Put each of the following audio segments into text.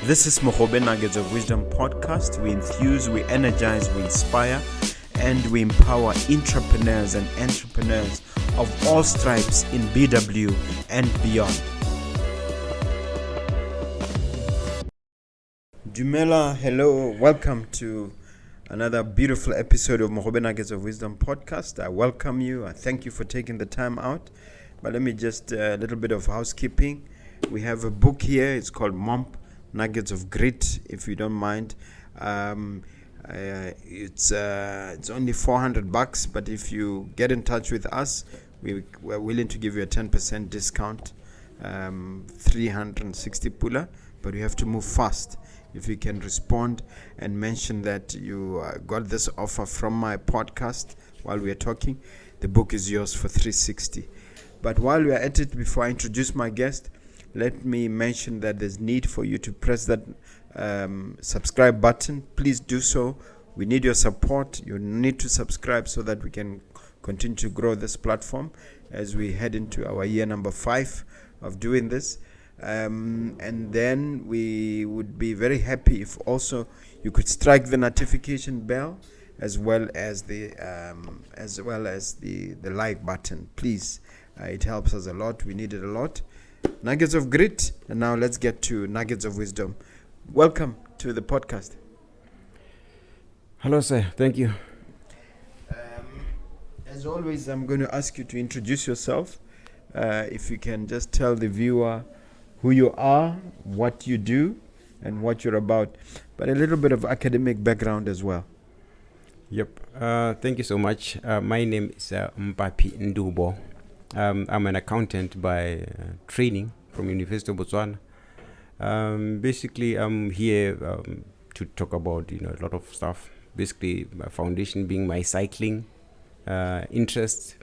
This is Mogobe Nuggets of Wisdom podcast. We enthuse, we energize, we inspire, and we empower entrepreneurs and entrepreneurs of all stripes in BW and beyond. Dumela, hello, welcome to another beautiful episode of Mogobe Nuggets of Wisdom podcast. I welcome you. I thank you for taking the time out. But let me just a little bit of housekeeping. We have a book here. It's called Nuggets of Grit, if you don't mind. It's only $400, but if you get in touch with us, we're willing to give you a 10% discount, 360 pula, but you have to move fast. If you can respond and mention that you got this offer from my podcast while we are talking, the book is yours for 360. But while we are at it, before I introduce my guest, let me mention that there's need for you to press that subscribe button. Please do so. We need your support. You need to subscribe so that we can continue to grow this platform as we head into our year number 5 of doing this. And then we would be very happy if also you could strike the notification bell as well as the like button. Please, it helps us a lot. We need it a lot. Nuggets of Grit, and now let's get to Nuggets of Wisdom. Welcome to the podcast. Hello, sir. Thank you. As always, I'm going to ask you to introduce yourself. If you can just tell the viewer who you are, what you do, and what you're about, but a little bit of academic background as well. Yep. Thank you so much. My name is Mphapu Ndubo. I'm an accountant by training from University of Botswana. Basically, I'm here to talk about a lot of stuff. Basically, my foundation being my cycling interest,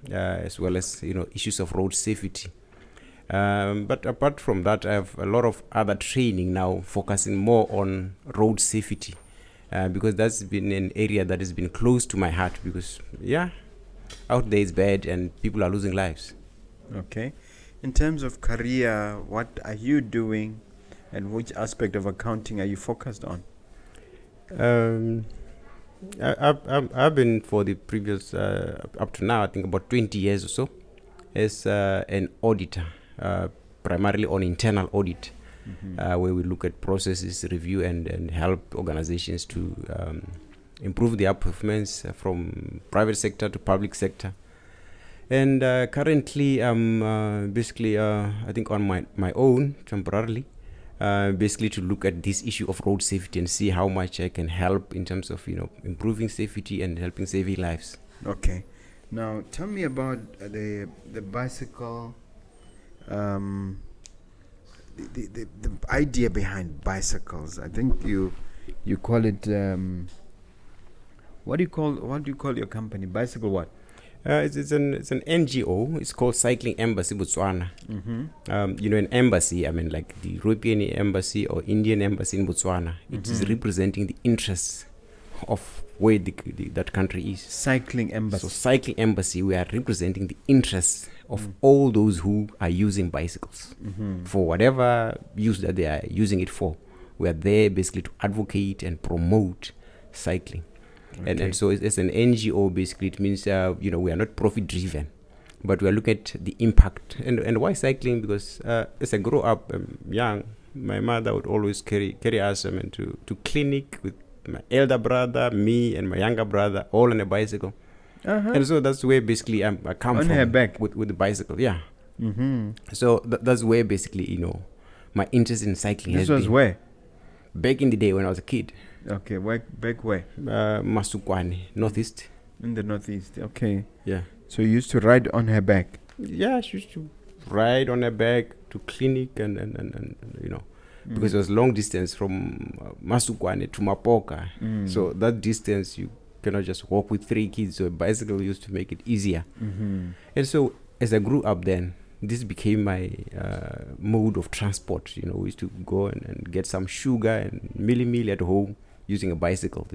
as well as issues of road safety. But apart from that, I have a lot of other training now, focusing more on road safety, because that's been an area that has been close to my heart. Because out there is bad and people are losing lives. Okay. In terms of career, what are you doing and which aspect of accounting are you focused on? I've been for the previous, up to now, I think about 20 years or so, as an auditor, primarily on internal audit, where we look at processes, review and help organizations to improve their performance from private sector to public sector. And currently I'm basically I think on my own temporarily, basically to look at this issue of road safety and see how much I can help in terms of improving safety and helping saving lives. Okay. Now tell me about the bicycle, the idea behind bicycles. I think you call it What do you call your company? Bicycle what? It's an NGO. It's called Cycling Embassy Botswana. An embassy, I mean like the European embassy or Indian embassy in Botswana. It is representing the interests of where that country is. Cycling Embassy. So Cycling Embassy, we are representing the interests of all those who are using bicycles for whatever use that they are using it for. We are there basically to advocate and promote cycling. Okay. And so it's an NGO. Basically, it means we are not profit driven, but we are looking at the impact. And why cycling? Because as I grew up young, my mother would always carry us to clinic with my elder brother, me, and my younger brother, all on a bicycle. And so that's where basically I come on from her back with the bicycle. Yeah. So that's where basically my interest in cycling. This was where? Back in the day when I was a kid. Okay, back where? Masukwane, northeast. In the northeast, okay. Yeah. So you used to ride on her back? Yeah, she used to ride on her back to clinic and because it was long distance from Masukwane to Mapoka. So that distance you cannot just walk with 3 kids. So a bicycle used to make it easier. And so as I grew up then, this became my mode of transport. We used to go and get some sugar and meal at home using a bicycle.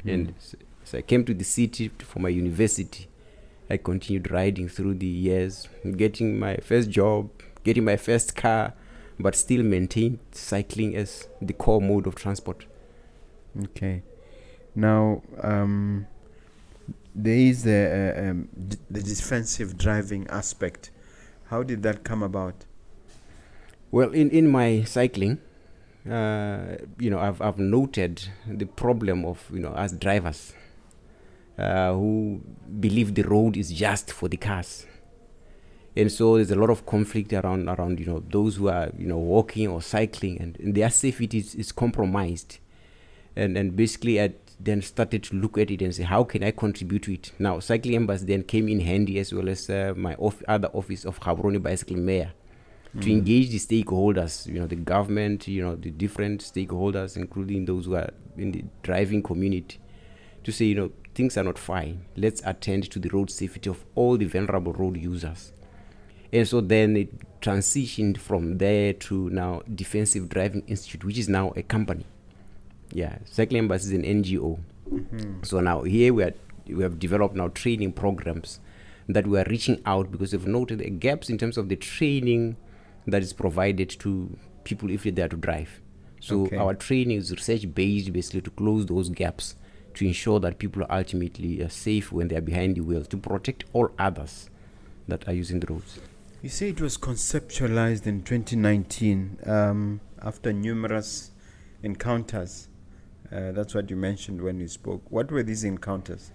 And so I came to the city for my university. I continued riding through the years, getting my first job, getting my first car, but still maintain cycling as the core mode of transport. Okay. Now, there is the defensive driving aspect. How did that come about? Well, in my cycling, I've noted the problem of us drivers who believe the road is just for the cars, and so there's a lot of conflict around those who are walking or cycling, and their safety is compromised, and basically I then started to look at it and say, how can I contribute to it? Now, Cycling Embassy then came in handy, as well as my other office of Gaborone Bicycle Mayor, to engage the stakeholders, the government, the different stakeholders, including those who are in the driving community, to say, things are not fine. Let's attend to the road safety of all the vulnerable road users. And so then it transitioned from there to now Defensive Driving Institute, which is now a company. Yeah, Cycling Embassy is an NGO. So now here we have developed now training programs that we are reaching out, because we've noted the gaps in terms of the training that is provided to people if they are to drive. So our training is research-based, basically, to close those gaps, to ensure that people are ultimately safe when they are behind the wheel, to protect all others that are using the roads. You say it was conceptualized in 2019 after numerous encounters. That's what you mentioned when you spoke. What were these encounters?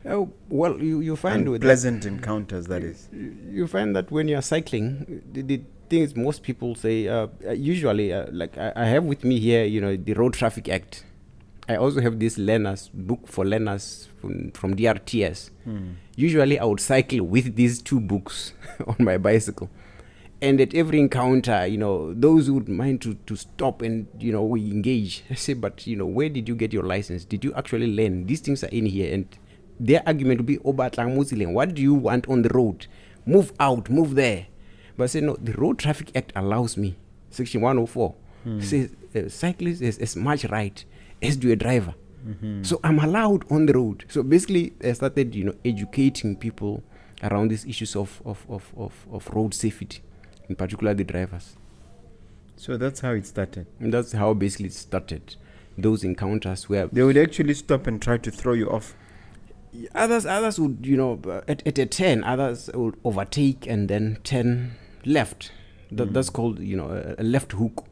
Oh, well, you find with pleasant encounters, that is. You find that when you are cycling, the things most people say, usually, like I have with me here, the Road Traffic Act. I also have this learners book for learners from DRTS. Usually I would cycle with these two books on my bicycle. And at every encounter, those who would mind to stop and, we engage. I say, but, where did you get your license? Did you actually learn? These things are in here. And their argument would be, what do you want on the road? Move out, move there. But I say, no, the Road Traffic Act allows me. Section 104 says a cyclist has as much right as do a driver. So I'm allowed on the road. So basically, I started, educating people around these issues of road safety, in particular the drivers. So that's how it started. And that's how basically it started. Those encounters where they would actually stop and try to throw you off. Others would, at a turn, others would overtake and then turn left. That's called, a left hook,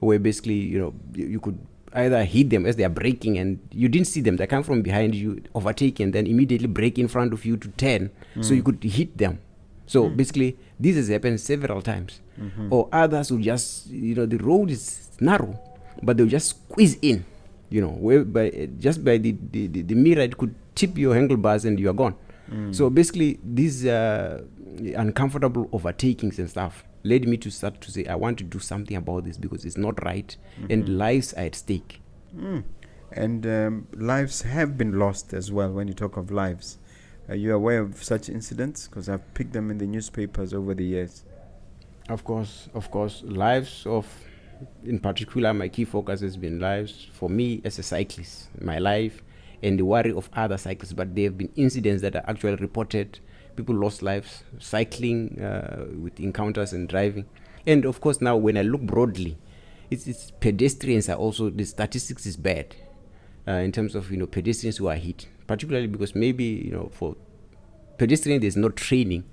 where basically, you could either hit them as they are braking and you didn't see them. They come from behind you, overtake, and then immediately brake in front of you to turn, so you could hit them. So basically, this has happened several times. Or others will just, the road is narrow, but they'll just squeeze in, just by the mirror, it could tip your handlebars and you are gone. So basically, these uncomfortable overtakings and stuff led me to start to say, I want to do something about this, because it's not right, and lives are at stake. And lives have been lost as well. When you talk of lives, are you aware of such incidents? Because I've picked them in the newspapers over the years. Of course, lives of, in particular, my key focus has been lives for me as a cyclist, my life and the worry of other cyclists. But there have been incidents that are actually reported. People lost lives cycling with encounters and driving. And of course, now when I look broadly, it's pedestrians are also, the statistics is bad in terms of pedestrians who are hit, particularly because maybe for pedestrians there's no training,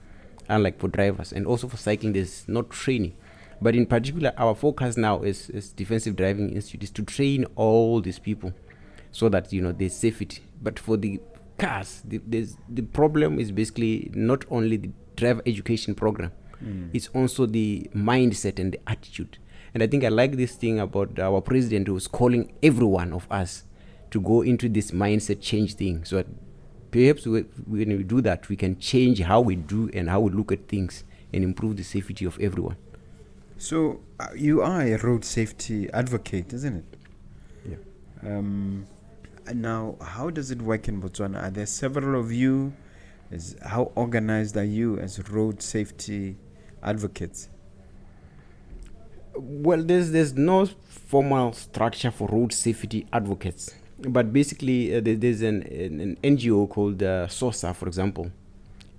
unlike for drivers, and also for cycling there's no training. But in particular, our focus now is Defensive Driving Institute is to train all these people so that there's safety. But for the cars, the problem is basically not only the driver education program, it's also the mindset and the attitude. And I think I like this thing about our president, who's calling every one of us to go into this mindset change thing, so that perhaps when we do that, we can change how we do and how we look at things and improve the safety of everyone. So you are a road safety advocate, isn't it? Yeah. Now, how does it work in Botswana? Are there several of you? How organized are you as road safety advocates? Well, there's no formal structure for road safety advocates, but basically there's an NGO called SOSA, for example,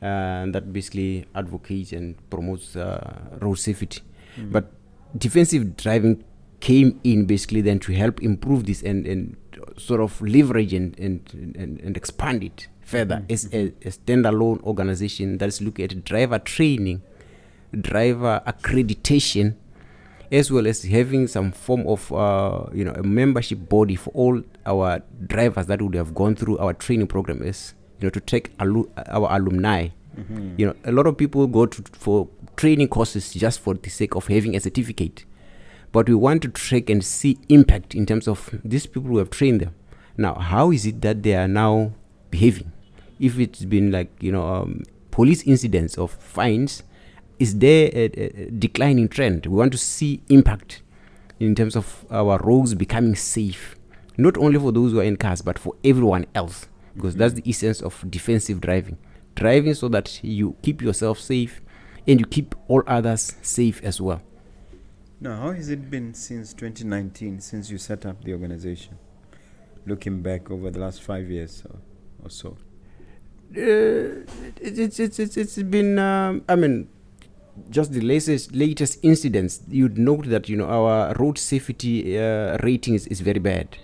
that basically advocates and promotes road safety. But defensive driving came in basically then to help improve this and sort of leverage and expand it further as a standalone organization that's looking at driver training, driver accreditation, as well as having some form of a membership body for all our drivers that would have gone through our training program, is to take our alumni. A lot of people go for training courses just for the sake of having a certificate, but we want to track and see impact in terms of these people who have trained them. Now, how is it that they are now behaving? If it's been like police incidents of fines, is there a declining trend? We want to see impact in terms of our roads becoming safe, not only for those who are in cars, but for everyone else, because that's the essence of defensive driving so that you keep yourself safe and you keep all others safe as well. Now, how has it been since 2019, since you set up the organization, looking back over the last 5 years or so? It's been just the latest incidents. You'd note that our road safety rating is very bad.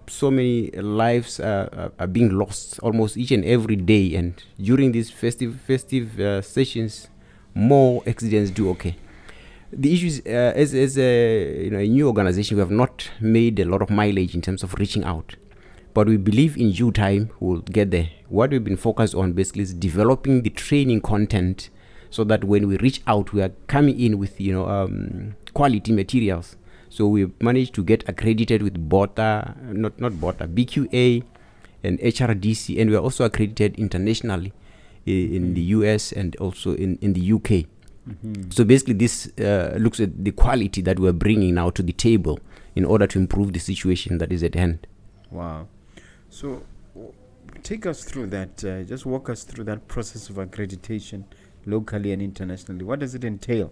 So many lives are being lost almost each and every day, and during these festive sessions, more accidents do occur. The issue is, as a new organization, we have not made a lot of mileage in terms of reaching out, but we believe in due time we'll get there. What we've been focused on basically is developing the training content, so that when we reach out, we are coming in with quality materials. So we managed to get accredited with BQA and HRDC, and we are also accredited internationally in the US and also in the UK. So basically this looks at the quality that we're bringing now to the table in order to improve the situation that is at hand. Wow. So take us through that, just walk us through that process of accreditation locally and internationally. What does it entail?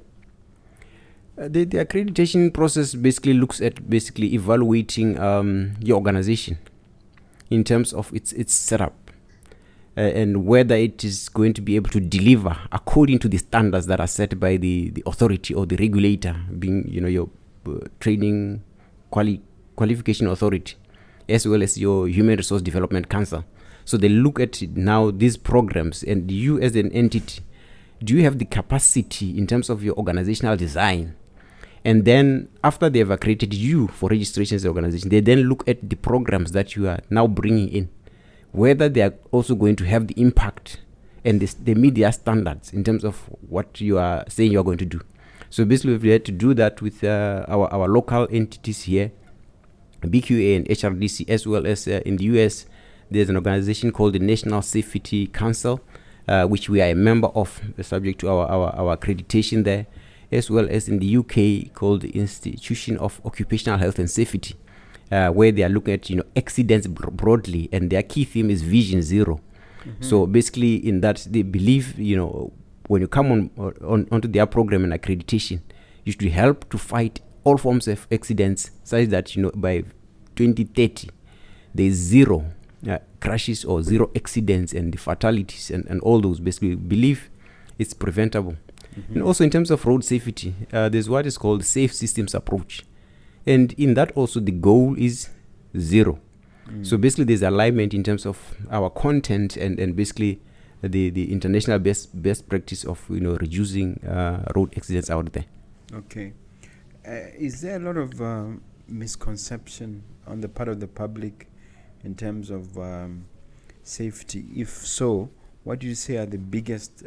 The accreditation process basically looks at evaluating your organization in terms of its setup and whether it is going to be able to deliver according to the standards that are set by the authority or the regulator, being your training qualification authority, as well as your Human Resource Development Council. So they look at now these programs, and you as an entity, do you have the capacity in terms of your organizational design? And then after they have accredited you for registration as an organization, they then look at the programs that you are now bringing in, whether they are also going to have the impact and they meet their standards in terms of what you are saying you are going to do. So basically we've had to do that with our local entities here, BQA and HRDC, as well as in the US, there's an organization called the National Safety Council, which we are a member of, subject to our accreditation there, as well as in the UK called the Institution of Occupational Health and Safety, where they are looking at accidents broadly, and their key theme is Vision Zero. So basically in that they believe when you come onto their program and accreditation, you should help to fight all forms of accidents, such that by 2030 there's zero crashes or zero accidents and the fatalities and all those. Basically believe it's preventable. And also in terms of road safety, there's what is called safe systems approach, and in that also the goal is zero. So basically there's alignment in terms of our content and basically the international best practice of reducing road accidents out there. Okay. Is there a lot of misconception on the part of the public in terms of safety? If so, what do you say are the biggest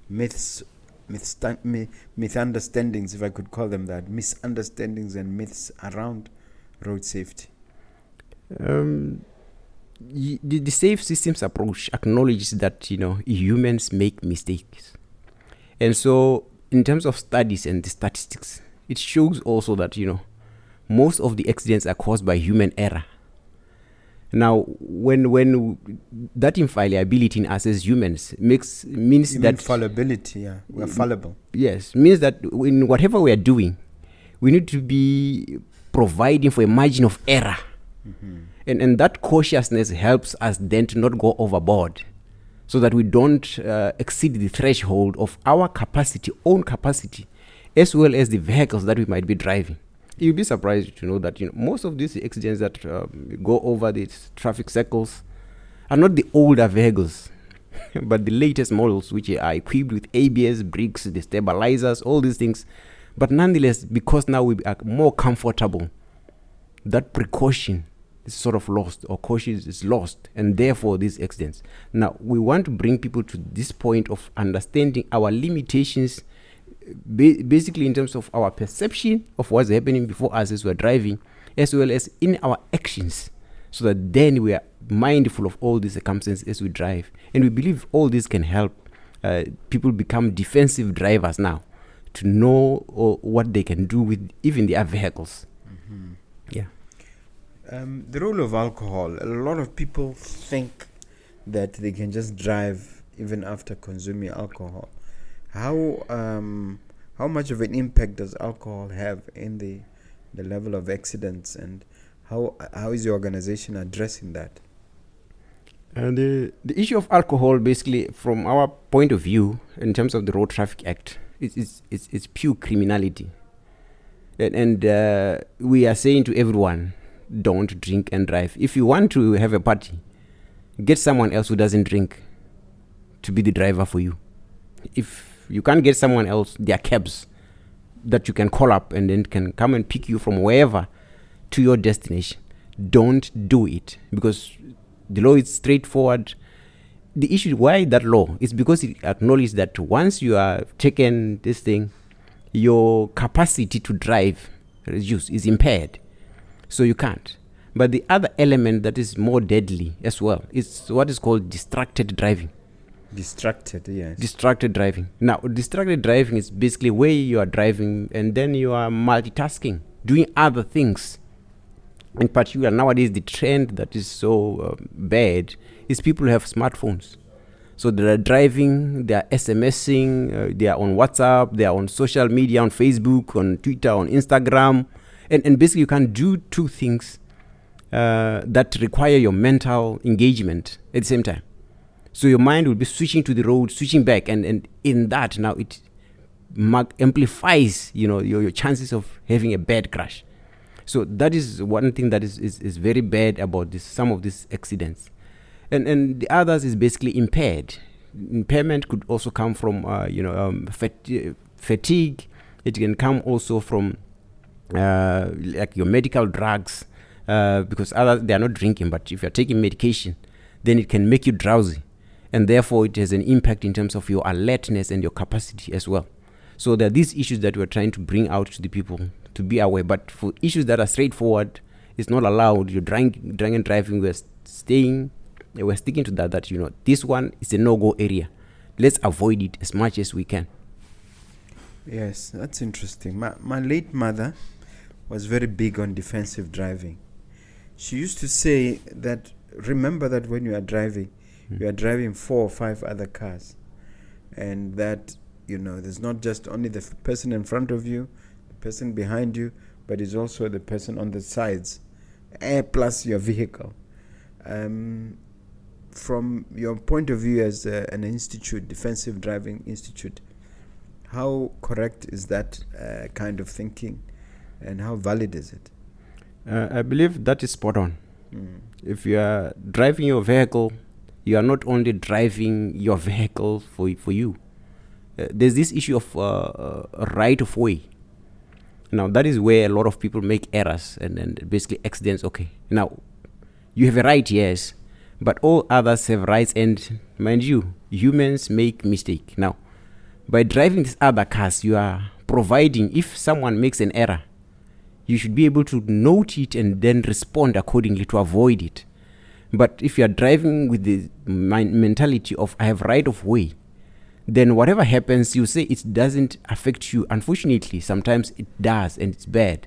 misunderstandings, if I could call them that, misunderstandings and myths around road safety? The safe systems approach acknowledges that humans make mistakes, and so in terms of studies and the statistics, it shows also that most of the accidents are caused by human error. Now, when that infallibility in us as humans means that fallibility, we're fallible. Yes, means that in whatever we are doing, we need to be providing for a margin of error, and that cautiousness helps us then to not go overboard, so that we don't exceed the threshold of our own capacity, as well as the vehicles that we might be driving. You'll be surprised to know that most of these accidents that go over these traffic circles are not the older vehicles, but the latest models, which are equipped with ABS brakes, the stabilizers, all these things. But nonetheless, because now we are more comfortable, that precaution is sort of lost, or caution is lost, and therefore these accidents. Now, we want to bring people to this point of understanding our limitations, basically in terms of our perception of what's happening before us as we're driving, as well as in our actions, so that then we are mindful of all these circumstances as we drive. And we believe all this can help people become defensive drivers now, to know what they can do with even their vehicles. Mm-hmm. Yeah. The role of alcohol. A lot of people think that they can just drive even after consuming alcohol. How much of an impact does alcohol have in the level of accidents, and how is your organization addressing that? And the issue of alcohol, basically, from our point of view, in terms of the Road Traffic Act, it's pure criminality. And we are saying to everyone, don't drink and drive. If you want to have a party, get someone else who doesn't drink to be the driver for you. If you can't get someone else, there are cabs that you can call up and then can come and pick you from wherever to your destination. Don't do it, because the law is straightforward. The issue why that law is because it acknowledges that once you are taken this thing, your capacity to drive is impaired, so you can't. But the other element that is more deadly as well is what is called distracted driving. Distracted, yes. Distracted driving. Now, distracted driving is basically where you are driving and then you are multitasking, doing other things. In particular, nowadays, the trend that is so bad is people have smartphones. So they are driving, they are SMSing, they are on WhatsApp, they are on social media, on Facebook, on Twitter, on Instagram. And basically, you can do two things that require your mental engagement at the same time. So your mind will be switching to the road, switching back, and in that now it amplifies, your chances of having a bad crash. So that is one thing that is very bad about some of these accidents. And the others is basically impaired. Impairment could also come from fatigue. It can come also from like your medical drugs, because others, they are not drinking, but if you're taking medication, then it can make you drowsy. And therefore, it has an impact in terms of your alertness and your capacity as well. So there are these issues that we're trying to bring out to the people to be aware. But for issues that are straightforward, it's not allowed. You're drunk and driving. We're sticking to that this one is a no-go area. Let's avoid it as much as we can. Yes, that's interesting. My late mother was very big on defensive driving. She used to say that, remember that when you are driving, you are driving 4 or 5 other cars, and that there's not just only the person in front of you, the person behind you, but it's also the person on the sides, plus your vehicle. From your point of view as an institute, defensive driving institute, how correct is that kind of thinking, and how valid is it? I believe that is spot on. If you are driving your vehicle, you are not only driving your vehicle for you. There's this issue of right of way. Now, that is where a lot of people make errors and basically accidents. Okay, now, you have a right, yes, but all others have rights, and mind you, humans make mistake. Now, by driving these other cars, you are providing, if someone makes an error, you should be able to note it and then respond accordingly to avoid it. But if you are driving with the mentality of I have right of way, then whatever happens, you say it doesn't affect you. Unfortunately, sometimes it does, and it's bad.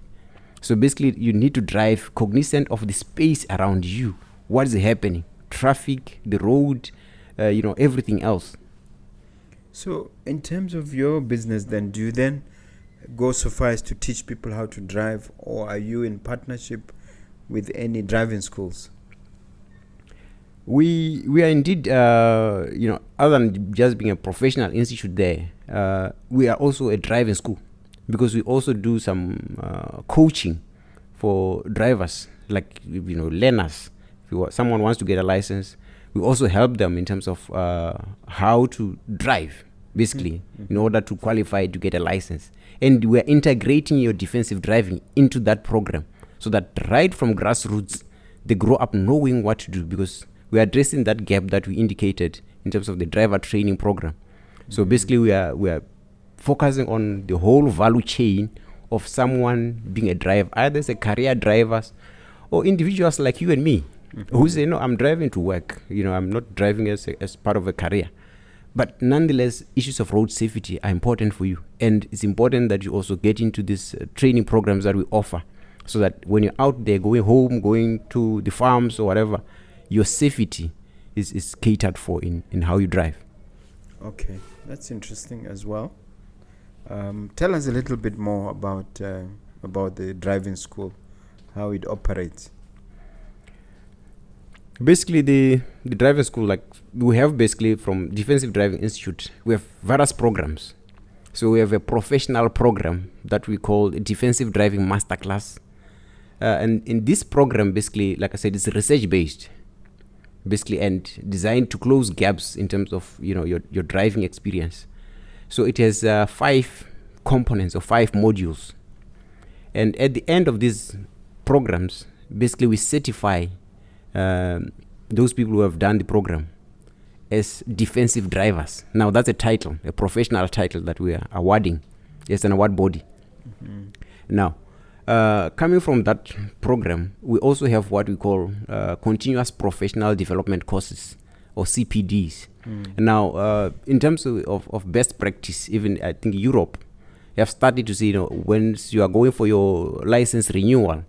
So basically, you need to drive cognizant of the space around you. What is happening? Traffic, the road, everything else. So in terms of your business, then, do you then go so far as to teach people how to drive, or are you in partnership with any driving schools? We are indeed, other than just being a professional institute there, we are also a driving school. because we also do some coaching for drivers, like learners. If someone wants to get a license, we also help them in terms of how to drive, basically, in order to qualify to get a license. And we're integrating your defensive driving into that program, so that right from grassroots, they grow up knowing what to do, because we're addressing that gap that we indicated in terms of the driver training program. So basically, we are focusing on the whole value chain of someone being a driver, either as a career drivers or individuals like you and me, who say, no, I'm driving to work. I'm not driving as part of a career. But nonetheless, issues of road safety are important for you. And it's important that you also get into these training programs that we offer, so that when you're out there going home, going to the farms or whatever, your safety is catered for in how you drive. Okay, that's interesting as well. Tell us a little bit more about the driving school, how it operates. Basically, the driving school, like we have basically from Defensive Driving Institute, we have various programs. So we have a professional program that we call Defensive Driving Masterclass. And in this program, basically, like I said, it's research-based, basically, and designed to close gaps in terms of your driving experience. So it has 5 components or 5 modules. And at the end of these programs, basically we certify those people who have done the program as defensive drivers. Now that's a title, a professional title that we are awarding. It's an award body. Now, coming from that program, we also have what we call continuous professional development courses, or CPDs. Now, in terms of best practice, even I think Europe have started to see, once you are going for your license renewal,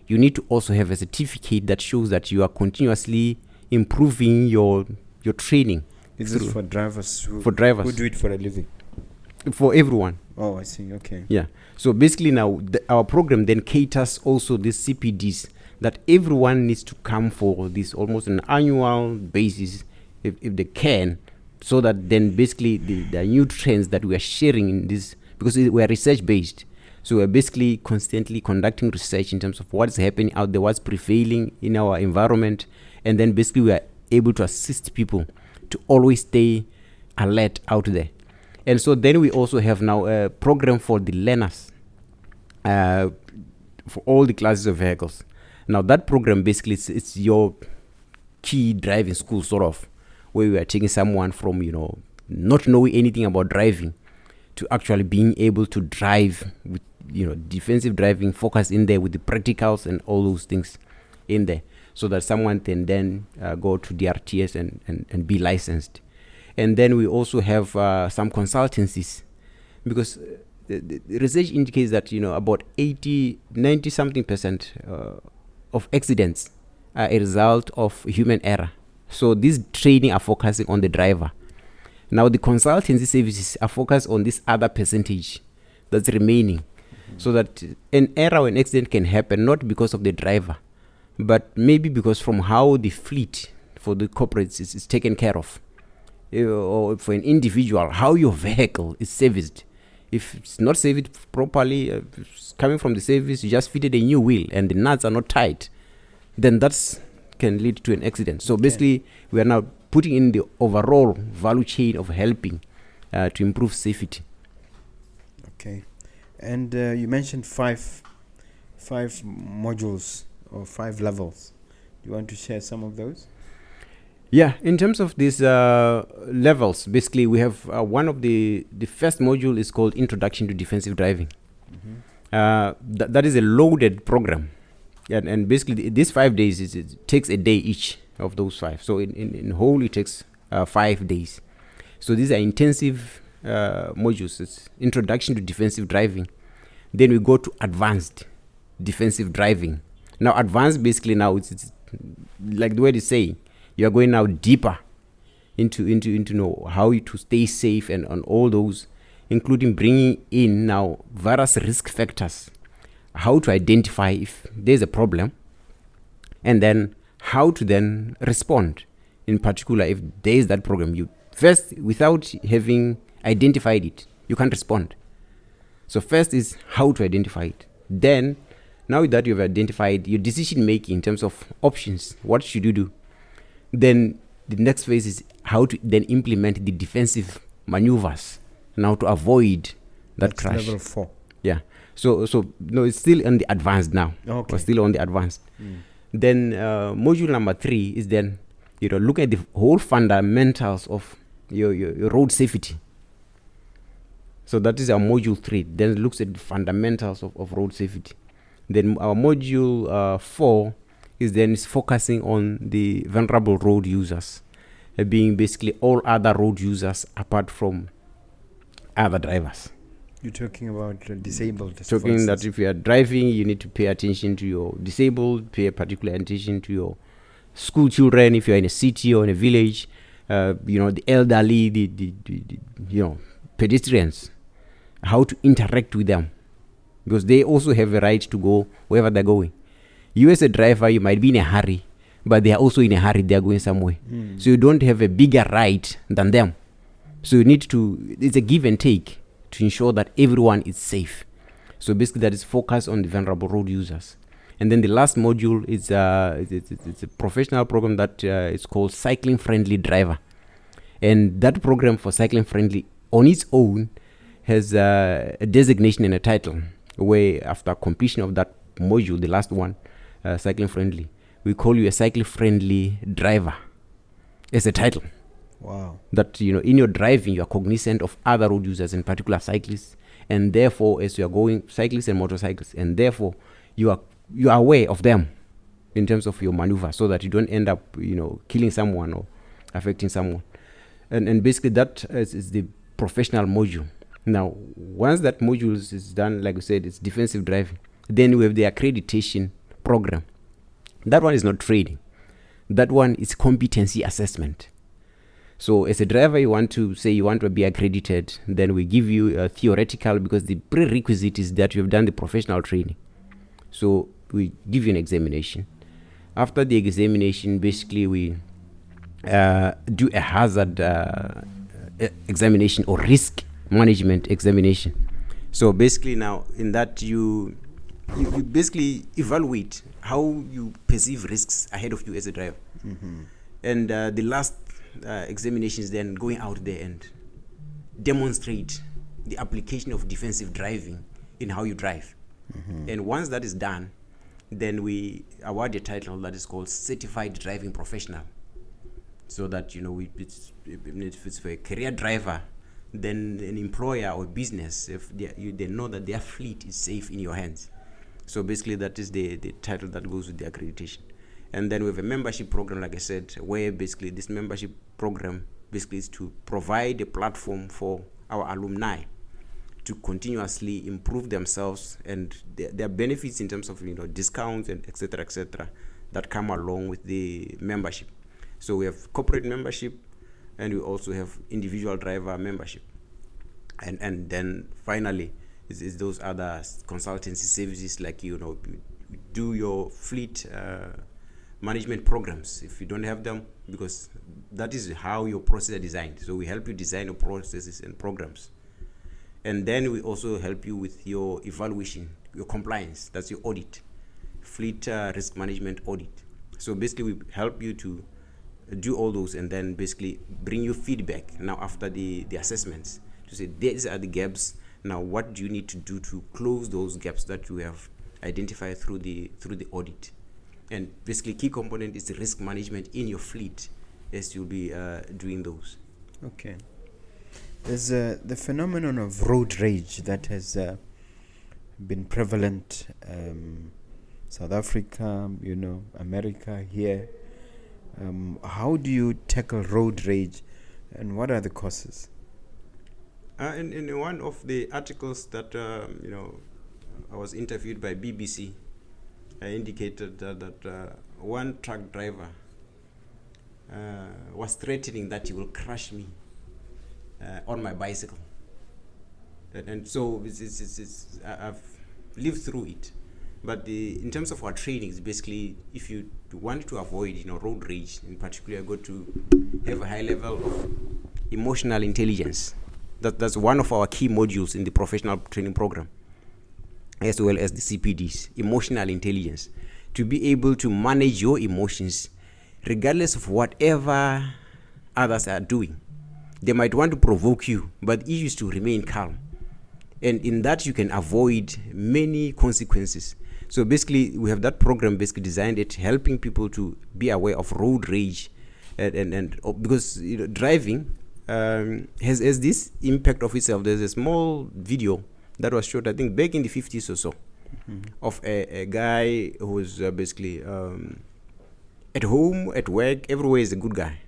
you need to also have a certificate that shows that you are continuously improving your training. Is this for drivers? For drivers who do it for a living? For everyone. Oh, I see. Okay. Yeah. So basically now our program then caters also these CPDs that everyone needs to come for this almost an annual basis if they can, so that then basically the new trends that we are sharing in this, because we are research based. So we're basically constantly conducting research in terms of what's happening out there, what's prevailing in our environment, and then basically we are able to assist people to always stay alert out there. And so then we also have now a program for the learners, for all the classes of vehicles. Now that program basically it's your key driving school, sort of, where we are taking someone from not knowing anything about driving to actually being able to drive with defensive driving focus in there, with the practicals and all those things in there, so that someone can then go to DRTS and be licensed. And then we also have some consultancies, because the research indicates that about 90 something percent of accidents are a result of human error. So these training are focusing on the driver. Now the consultancy services are focused on this other percentage that's remaining, so that an error or an accident can happen not because of the driver, but maybe because from how the fleet for the corporates is taken care of, or for an individual, how your vehicle is serviced. If it's not serviced properly, it's coming from the service, you just fitted a new wheel and the nuts are not tight, then that's can lead to an accident. So basically, we are now putting in the overall value chain of helping to improve safety. Okay. And you mentioned five modules or 5 levels. Do you want to share some of those? Yeah, in terms of these levels, basically we have one of the first module is called Introduction to Defensive Driving. That is a loaded program. And basically these 5 days, it takes a day each of those 5. So in whole it takes 5 days. So these are intensive modules. It's Introduction to Defensive Driving. Then we go to Advanced Defensive Driving. Now advanced, basically now it's like the word is saying, you are going now deeper into know how to stay safe and on all those, including bringing in now various risk factors, how to identify if there's a problem, and then how to then respond. In particular, if there is that problem, you first, without having identified it, you can't respond. So first is how to identify it. Then, now that you've identified your decision making in terms of options, what should you do? Then the next phase is how to then implement the defensive maneuvers now to avoid that That's crash. level 4. Yeah. So no, it's still on the advanced now. Okay. We're still on the advanced. Then module number 3 is then look at the whole fundamentals of your road safety. So that is our module 3. Then it looks at the fundamentals of road safety. Then our module 4 is focusing on the vulnerable road users, being basically all other road users apart from other drivers. You're talking about disabled. Talking that if you are driving, you need to pay attention to your disabled, pay particular attention to your school children if you're in a city or in a village, the elderly, the pedestrians, how to interact with them, because they also have a right to go wherever they're going. You as a driver, you might be in a hurry, but they are also in a hurry, they're going somewhere. So you don't have a bigger right than them. So you need to, it's a give and take to ensure that everyone is safe. So basically that is focused on the vulnerable road users. And then the last module is it's a professional program that is called Cycling Friendly Driver. And that program for Cycling Friendly on its own has a designation and a title, where after completion of that module, the last one, Cycling Friendly, we call you a Cycling Friendly Driver. It's a title. Wow. That, in your driving, you are cognizant of other road users, in particular cyclists. And therefore, as you are going, cyclists and motorcyclists, and therefore, you are aware of them in terms of your maneuver, so that you don't end up, killing someone or affecting someone. And basically that is the professional module. Now, once that module is done, like we said, it's defensive driving. Then we have the accreditation program. That one is not training. That one is competency assessment. So as a driver, you want to be accredited, then we give you a theoretical, because the prerequisite is that you have done the professional training. So we give you an examination. After the examination, basically we do a hazard examination or risk management examination. So basically now in that you basically evaluate how you perceive risks ahead of you as a driver. And the last examinations then going out there and demonstrate the application of defensive driving in how you drive. And once that is done, then we award a title that is called Certified Driving Professional. So that if it's for a career driver, then an employer or business, if they know that their fleet is safe in your hands. So basically that is the title that goes with the accreditation. And then we have a membership program, like I said, where basically this membership program basically is to provide a platform for our alumni to continuously improve themselves, and their benefits in terms of discounts and etc. that come along with the membership. So we have corporate membership, and we also have individual driver membership, and then finally is those other consultancy services, like do your fleet management programs if you don't have them, because that is how your processes are designed. So we help you design your processes and programs, and then we also help you with your evaluation, your compliance. That's your audit, fleet risk management audit. So basically we help you to do all those, and then basically bring you feedback now after the assessments to say these are the gaps. Now what do you need to do to close those gaps that you have identified through the audit? And basically key component is the risk management in your fleet as you'll be doing those. Okay. There's the phenomenon of road rage that has been prevalent, South Africa, America, here. How do you tackle road rage, and what are the causes? In one of the articles that I was interviewed by BBC, I indicated that one truck driver was threatening that he will crush me on my bicycle, and so I've lived through it. But in terms of our training, it's basically, if you want to avoid road rage in particular, you got to have a high level of emotional intelligence. That's one of our key modules in the professional training program, as well as the CPDs, emotional intelligence, to be able to manage your emotions regardless of whatever others are doing. They might want to provoke you, but the issue is to remain calm. And in that, you can avoid many consequences. So basically, we have that program basically designed it, helping people to be aware of road rage, and because driving has this impact of itself. There's a small video that was shot, I think, back in the 50s or so, of a guy who was basically at home, at work, everywhere is a good guy.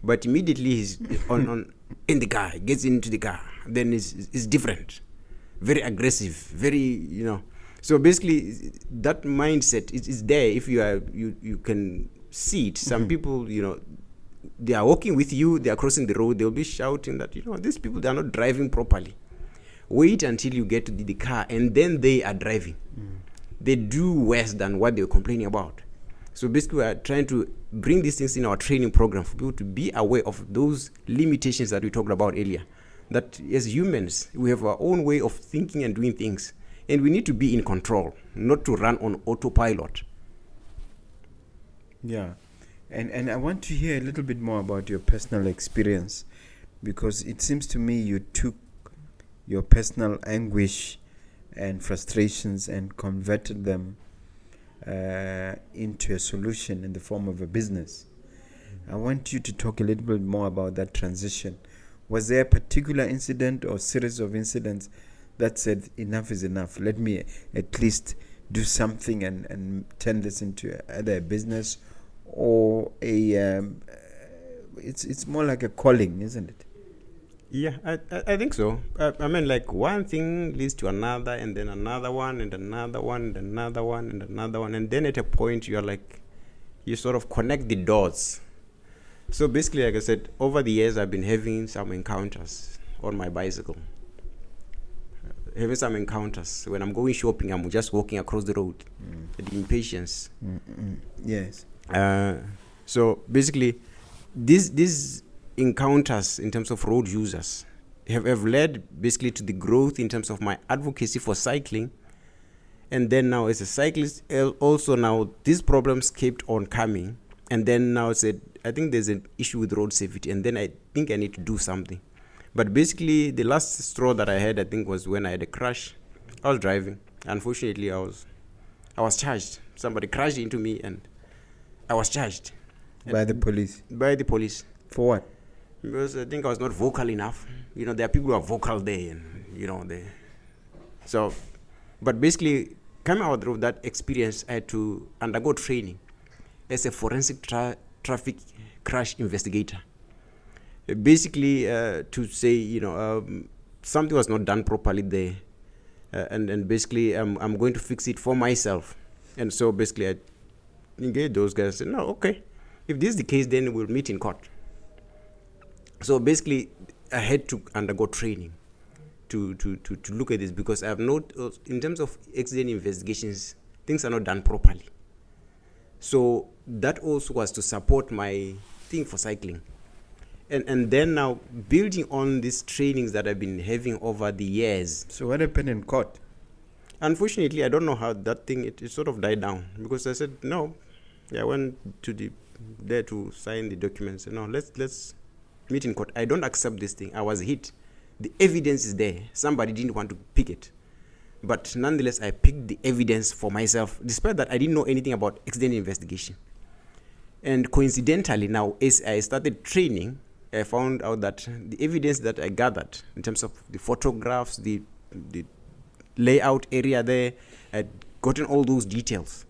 But immediately he's on in the car, gets into the car, then is different, very aggressive, very, So basically, that mindset is there. If you can see it. Some people, they are walking with you, they are crossing the road, they'll be shouting that, these people, they are not driving properly. Wait until you get to the car, and then they are driving. They do worse than what they were complaining about. So basically, we are trying to bring these things in our training program for people to be aware of those limitations that we talked about earlier. That as humans, we have our own way of thinking and doing things. And we need to be in control, not to run on autopilot. Yeah. And I want to hear a little bit more about your personal experience, because it seems to me you took your personal anguish and frustrations and converted them into a solution in the form of a business. I want you to talk a little bit more about that transition. Was there a particular incident or series of incidents that said enough is enough? Let me at least do something and turn this into either a business or it's more like a calling, isn't it? Yeah, I think so. I mean, like, one thing leads to another, and then another one, and another one, and another one, and another one. And then at a point, you sort of connect the dots. So basically, like I said, over the years, I've been having some encounters on my bicycle. Having some encounters. When I'm going shopping, I'm just walking across the road. The impatience. Yes. So basically, these encounters in terms of road users have led basically to the growth in terms of my advocacy for cycling. And then now, as a cyclist, also now these problems kept on coming. And then now said, I think there's an issue with road safety, and then I think I need to do something. But basically, the last straw that I had, I think, was when I had a crash. I was driving. Unfortunately, I was charged. Somebody crashed into me, and I was charged. By the police? By the police. For what? Because I think I was not vocal enough. There are people who are vocal there, and, So, but basically, coming out of that experience, I had to undergo training as a forensic traffic crash investigator. Basically, to say, something was not done properly there. And basically, I'm going to fix it for myself. And so basically, I engaged those guys and said, no, okay. If this is the case, then we'll meet in court. So basically, I had to undergo training to look at this, because I have not, in terms of accident investigations, things are not done properly. So that also was to support my thing for cycling. And then now, building on these trainings that I've been having over the years. So what happened in court? Unfortunately, I don't know how that thing, it sort of died down, because I said, no. I went to there to sign the documents. No, let's meet in court. I don't accept this thing. I was hit. The evidence is there. Somebody didn't want to pick it. But nonetheless, I picked the evidence for myself, despite that I didn't know anything about accident investigation. And coincidentally, now, as I started training, I found out that the evidence that I gathered in terms of the photographs, the layout area there, I'd gotten all those details.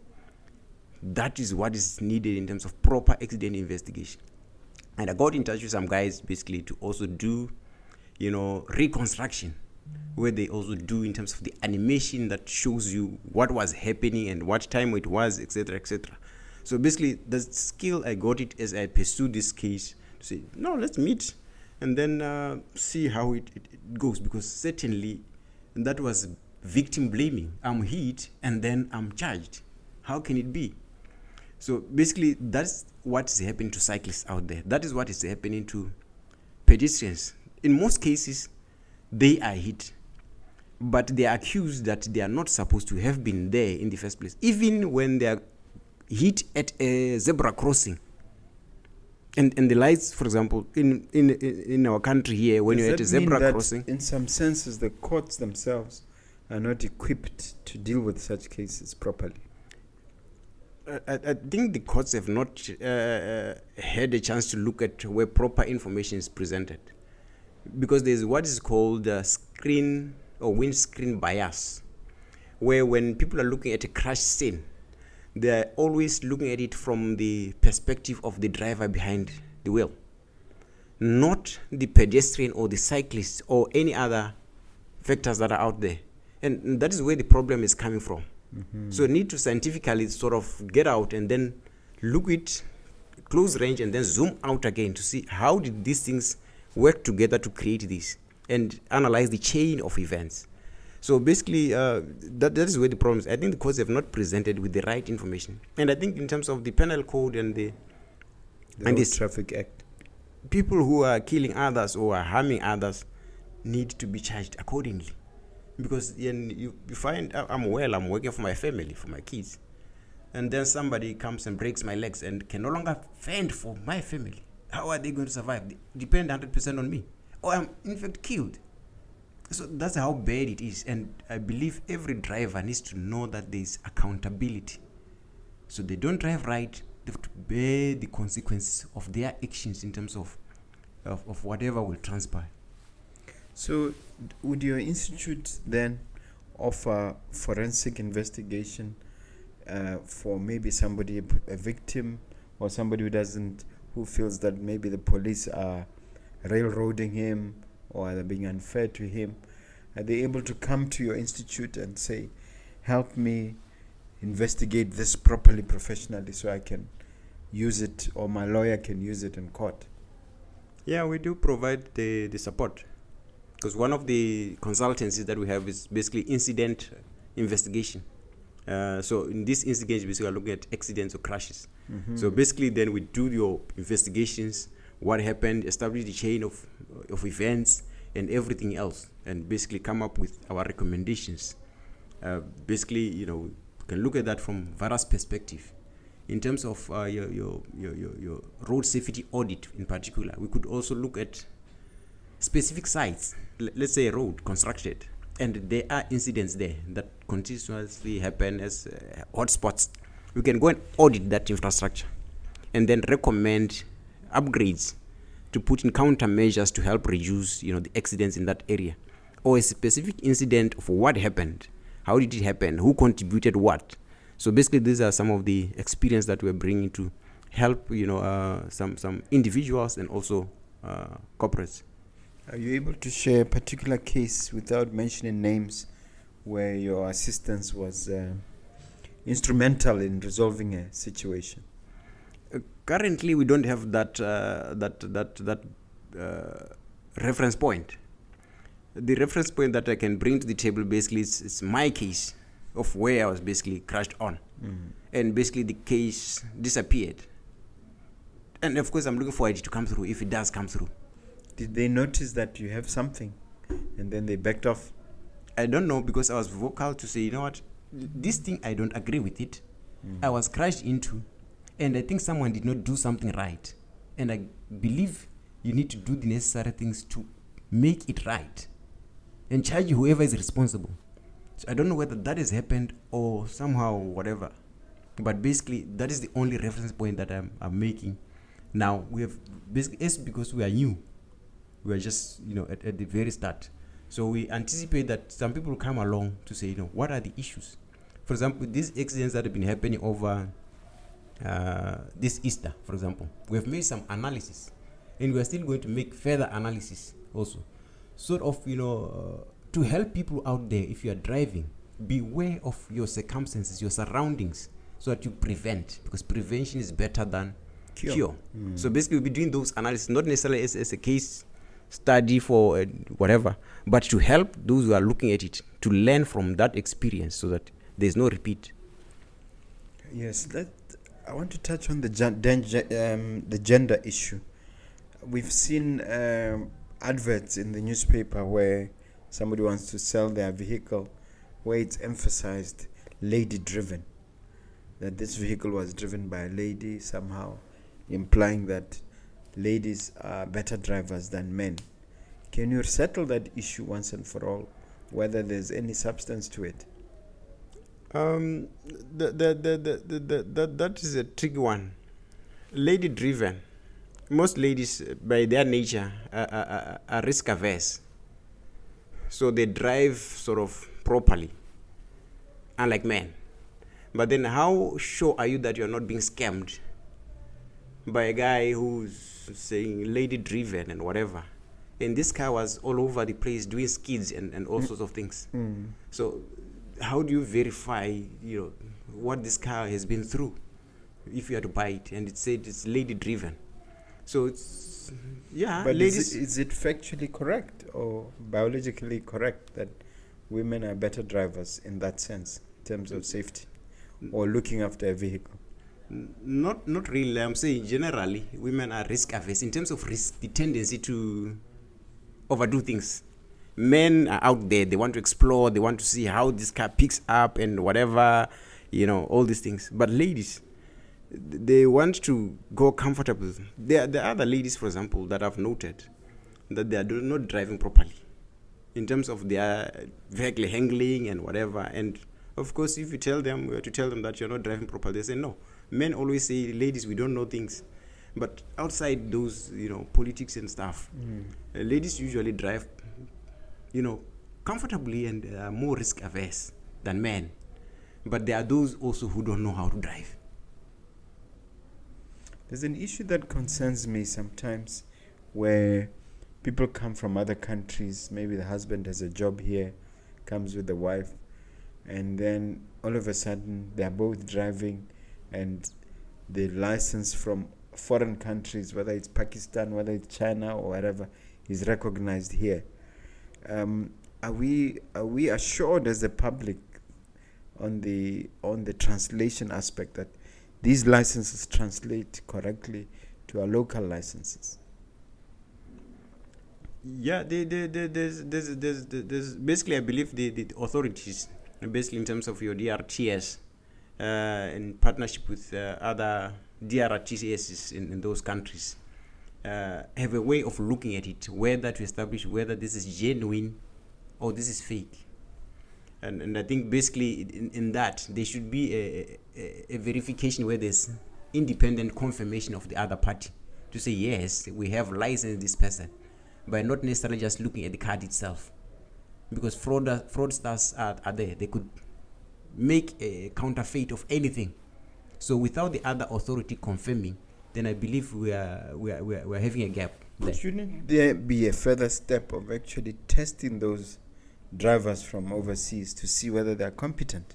That is what is needed in terms of proper accident investigation. And I got in touch with some guys basically to also do, reconstruction, where they also do in terms of the animation that shows you what was happening and what time it was, etc., etc. So basically, the skill, I got it as I pursued this case to say, no, let's meet and then see how it goes, because certainly that was victim blaming. I'm hit and then I'm charged. How can it be? So basically, that's what is happening to cyclists out there. That is what is happening to pedestrians. in most cases, they are hit, but they are accused that they are not supposed to have been there in the first place, even when they are hit at a zebra crossing. And the lights, for example, in our country here, when you're at a zebra crossing. In some senses, the courts themselves are not equipped to deal with such cases properly. I think the courts have not had a chance to look at where proper information is presented, because there's what is called screen or windscreen bias, where when people are looking at a crash scene, they're always looking at it from the perspective of the driver behind the wheel, not the pedestrian or the cyclist or any other factors that are out there. And that is where the problem is coming from. Mm-hmm. So you need to scientifically sort of get out and then look at close range and then zoom out again to see how did these things work together to create this, and analyze the chain of events. So basically, that is where the problem is. I think the courts have not presented with the right information. And I think in terms of the penal code and the Traffic Act, people who are killing others or are harming others need to be charged accordingly. Because you find, I'm working for my family, for my kids. And then somebody comes and breaks my legs and can no longer fend for my family. How are they going to survive? They depend 100% on me. Or I'm in fact killed. So that's how bad it is. And I believe every driver needs to know that there is accountability. So they don't drive right, they have to bear the consequences of their actions in terms of whatever will transpire. So would your institute then offer forensic investigation for maybe somebody, a victim, or somebody who feels that maybe the police are railroading him or they're being unfair to him? Are they able to come to your institute and say, help me investigate this properly, professionally, so I can use it, or my lawyer can use it in court? Yeah, we do provide the support, because one of the consultancies that we have is basically incident investigation. So in this investigation, basically we are looking at accidents or crashes. Mm-hmm. So basically then we do your investigations, what happened, establish the chain of events and everything else, and basically come up with our recommendations. Basically, you can look at that from various perspectives. In terms of your road safety audit in particular, we could also look at specific sites. Let's say a road constructed, and there are incidents there that continuously happen as hotspots. We can go and audit that infrastructure and then recommend upgrades to put in countermeasures to help reduce the accidents in that area, or a specific incident of what happened, how did it happen, who contributed what. So basically these are some of the experience that we're bringing to help some individuals and also corporates. Are you able to share a particular case without mentioning names where your assistance was instrumental in resolving a situation? Currently, we don't have that reference point. The reference point that I can bring to the table basically is my case of where I was basically crashed on. Mm-hmm. And basically the case disappeared. And of course, I'm looking for it to come through, if it does come through. Did they notice that you have something and then they backed off? I don't know, because I was vocal to say, this thing, I don't agree with it. Mm-hmm. I was crashed into, and I think someone did not do something right. And I believe you need to do the necessary things to make it right and charge whoever is responsible. So I don't know whether that has happened or somehow whatever. But basically, that is the only reference point that I'm making. Now, we have basically, it's because we are new. We are just, at the very start. So we anticipate that some people will come along to say, what are the issues? For example, these accidents that have been happening over this Easter, for example, we have made some analysis, and we are still going to make further analysis also, sort of, to help people out there. If you are driving, beware of your circumstances, your surroundings, so that you prevent, because prevention is better than cure. So basically, we'll be doing those analysis, not necessarily as a case study for whatever, but to help those who are looking at it to learn from that experience, so that there's no repeat. Yes, I want to touch on the gender issue. We've seen adverts in the newspaper where somebody wants to sell their vehicle, where it's emphasized lady driven, that this vehicle was driven by a lady, somehow implying that ladies are better drivers than men. Can you settle that issue once and for all, whether there's any substance to it? That is a tricky one. Lady driven. Most ladies, by their nature, are risk averse. So they drive sort of properly, unlike men. But then, how sure are you that you're not being scammed by a guy who's saying lady driven and whatever? And this car was all over the place doing skids and all sorts of things. So how do you verify, what this car has been through if you had to buy it and it said it's lady driven? So it's, But ladies. is it factually correct or biologically correct that women are better drivers in that sense, in terms of safety or looking after a vehicle? Not really. I'm saying generally women are risk averse in terms of risk, the tendency to overdo things. Men are out there, they want to explore, they want to see how this car picks up and whatever, all these things. But ladies, they want to go comfortable. There are other ladies, for example, that I've noted that they are not driving properly in terms of their vehicle handling and whatever. And of course, if you tell them, that you're not driving properly, they say no. Men always say, ladies, we don't know things. But outside those, politics and stuff, ladies usually drive, comfortably and are more risk averse than men. But there are those also who don't know how to drive. There's an issue that concerns me sometimes where people come from other countries. Maybe the husband has a job here, comes with the wife, and then all of a sudden they're both driving, and the license from foreign countries, whether it's Pakistan, whether it's China or whatever, is recognized here. Are we assured as the public on the translation aspect that these licenses translate correctly to our local licenses? Yeah, there's basically, I believe the authorities, basically in terms of your DRTS, in partnership with other DRTSs in those countries, have a way of looking at it, whether to establish whether this is genuine or this is fake. And I think basically in that there should be a verification where there's independent confirmation of the other party to say, yes, we have licensed this person, but not necessarily just looking at the card itself. Because fraudsters are there. They could make a counterfeit of anything. So without the other authority confirming, then I believe we are having a gap there. Shouldn't there be a further step of actually testing those drivers from overseas to see whether they are competent?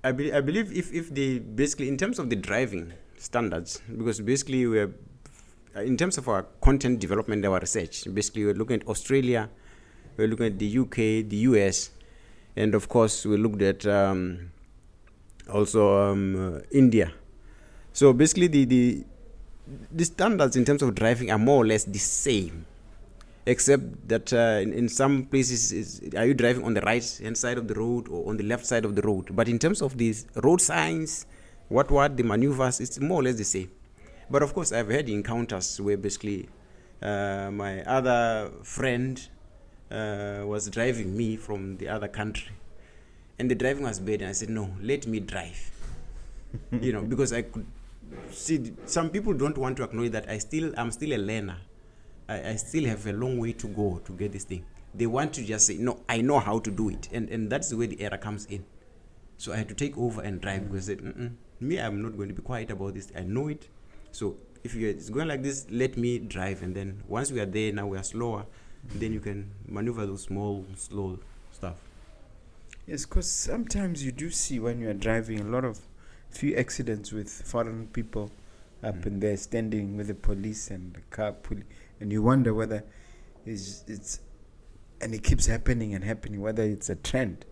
I believe if they basically, in terms of the driving standards, because basically we're in terms of our content development, our research, basically we're looking at Australia, we're looking at the UK, the US, and of course we looked at also India. So basically the standards in terms of driving are more or less the same, except that in some places, are you driving on the right hand side of the road or on the left side of the road? But in terms of these road signs, what the maneuvers, it's more or less the same. But of course, I've had encounters where basically my other friend was driving me from the other country, and the driving was bad, and I said, no, let me drive. Because I could see some people don't want to acknowledge that I'm still a learner. I still have a long way to go to get this thing. They want to just say, no, I know how to do it. And that's the way the error comes in. So I had to take over and drive because I said, me, I'm not going to be quiet about this. I know it. So if it's going like this, let me drive. And then once we are there, now we are slower, then you can maneuver those small, slow stuff. Yes, because sometimes you do see when you are driving few accidents with foreign people up in there standing with the police and the car and you wonder whether it's and it keeps happening and happening, whether it's a trend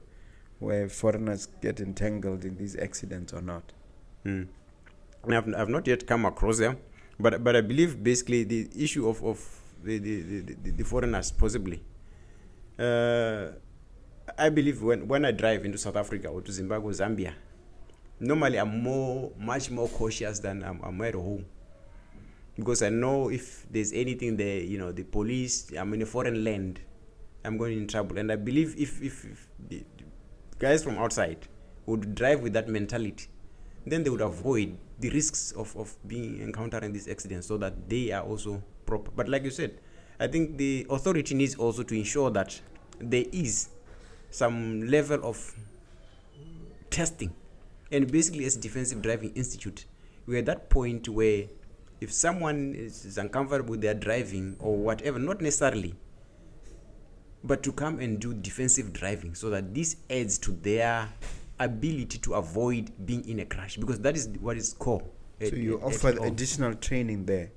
where foreigners get entangled in these accidents or not. I've not yet come across them, but I believe basically the issue of the foreigners possibly. I believe when I drive into South Africa or to Zimbabwe, Zambia, normally I'm much more cautious than I'm at home, because I know if there's anything there, the police, I'm in a foreign land, I'm going in trouble. And I believe if the guys from outside would drive with that mentality, then they would avoid the risks of being encountering these accidents, so that they are also proper. But like you said, I think the authority needs also to ensure that there is some level of testing. And basically, as Defensive Driving Institute, we're at that point where if someone is uncomfortable with their driving or whatever, not necessarily, but to come and do defensive driving, so that this adds to their ability to avoid being in a crash, because that is what is core. So you offer additional training there?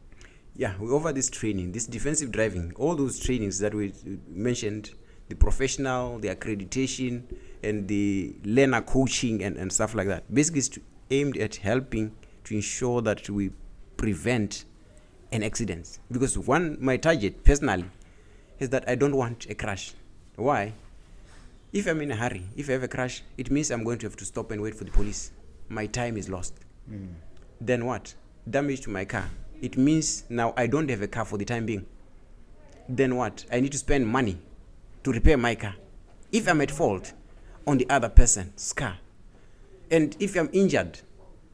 Yeah, we offer this training, this defensive driving, all those trainings that we mentioned, the professional, the accreditation, and the learner coaching and stuff like that. Basically, it's aimed at helping to ensure that we prevent an accident. Because my target personally is that I don't want a crash. Why? If I'm in a hurry, if I have a crash, it means I'm going to have to stop and wait for the police. My time is lost. Then what? Damage to my car. It means now I don't have a car for the time being. Then what? I need to spend money to repair my car. If I'm at fault on the other person's car, and if I'm injured,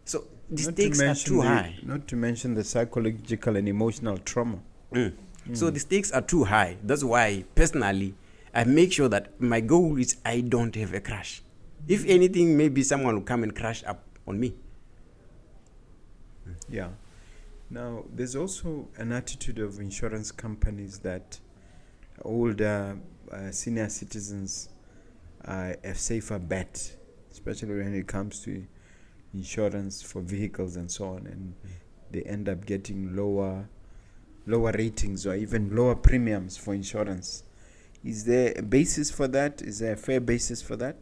so the stakes are too high. Not to mention the psychological and emotional trauma. So the stakes are too high. That's why personally I make sure that my goal is I don't have a crash. If anything, maybe someone will come and crash up on me. Yeah. Now, there's also an attitude of insurance companies that older senior citizens are a safer bet, especially when it comes to insurance for vehicles and so on, and they end up getting lower ratings or even lower premiums for insurance. Is there a basis for that? Is there a fair basis for that?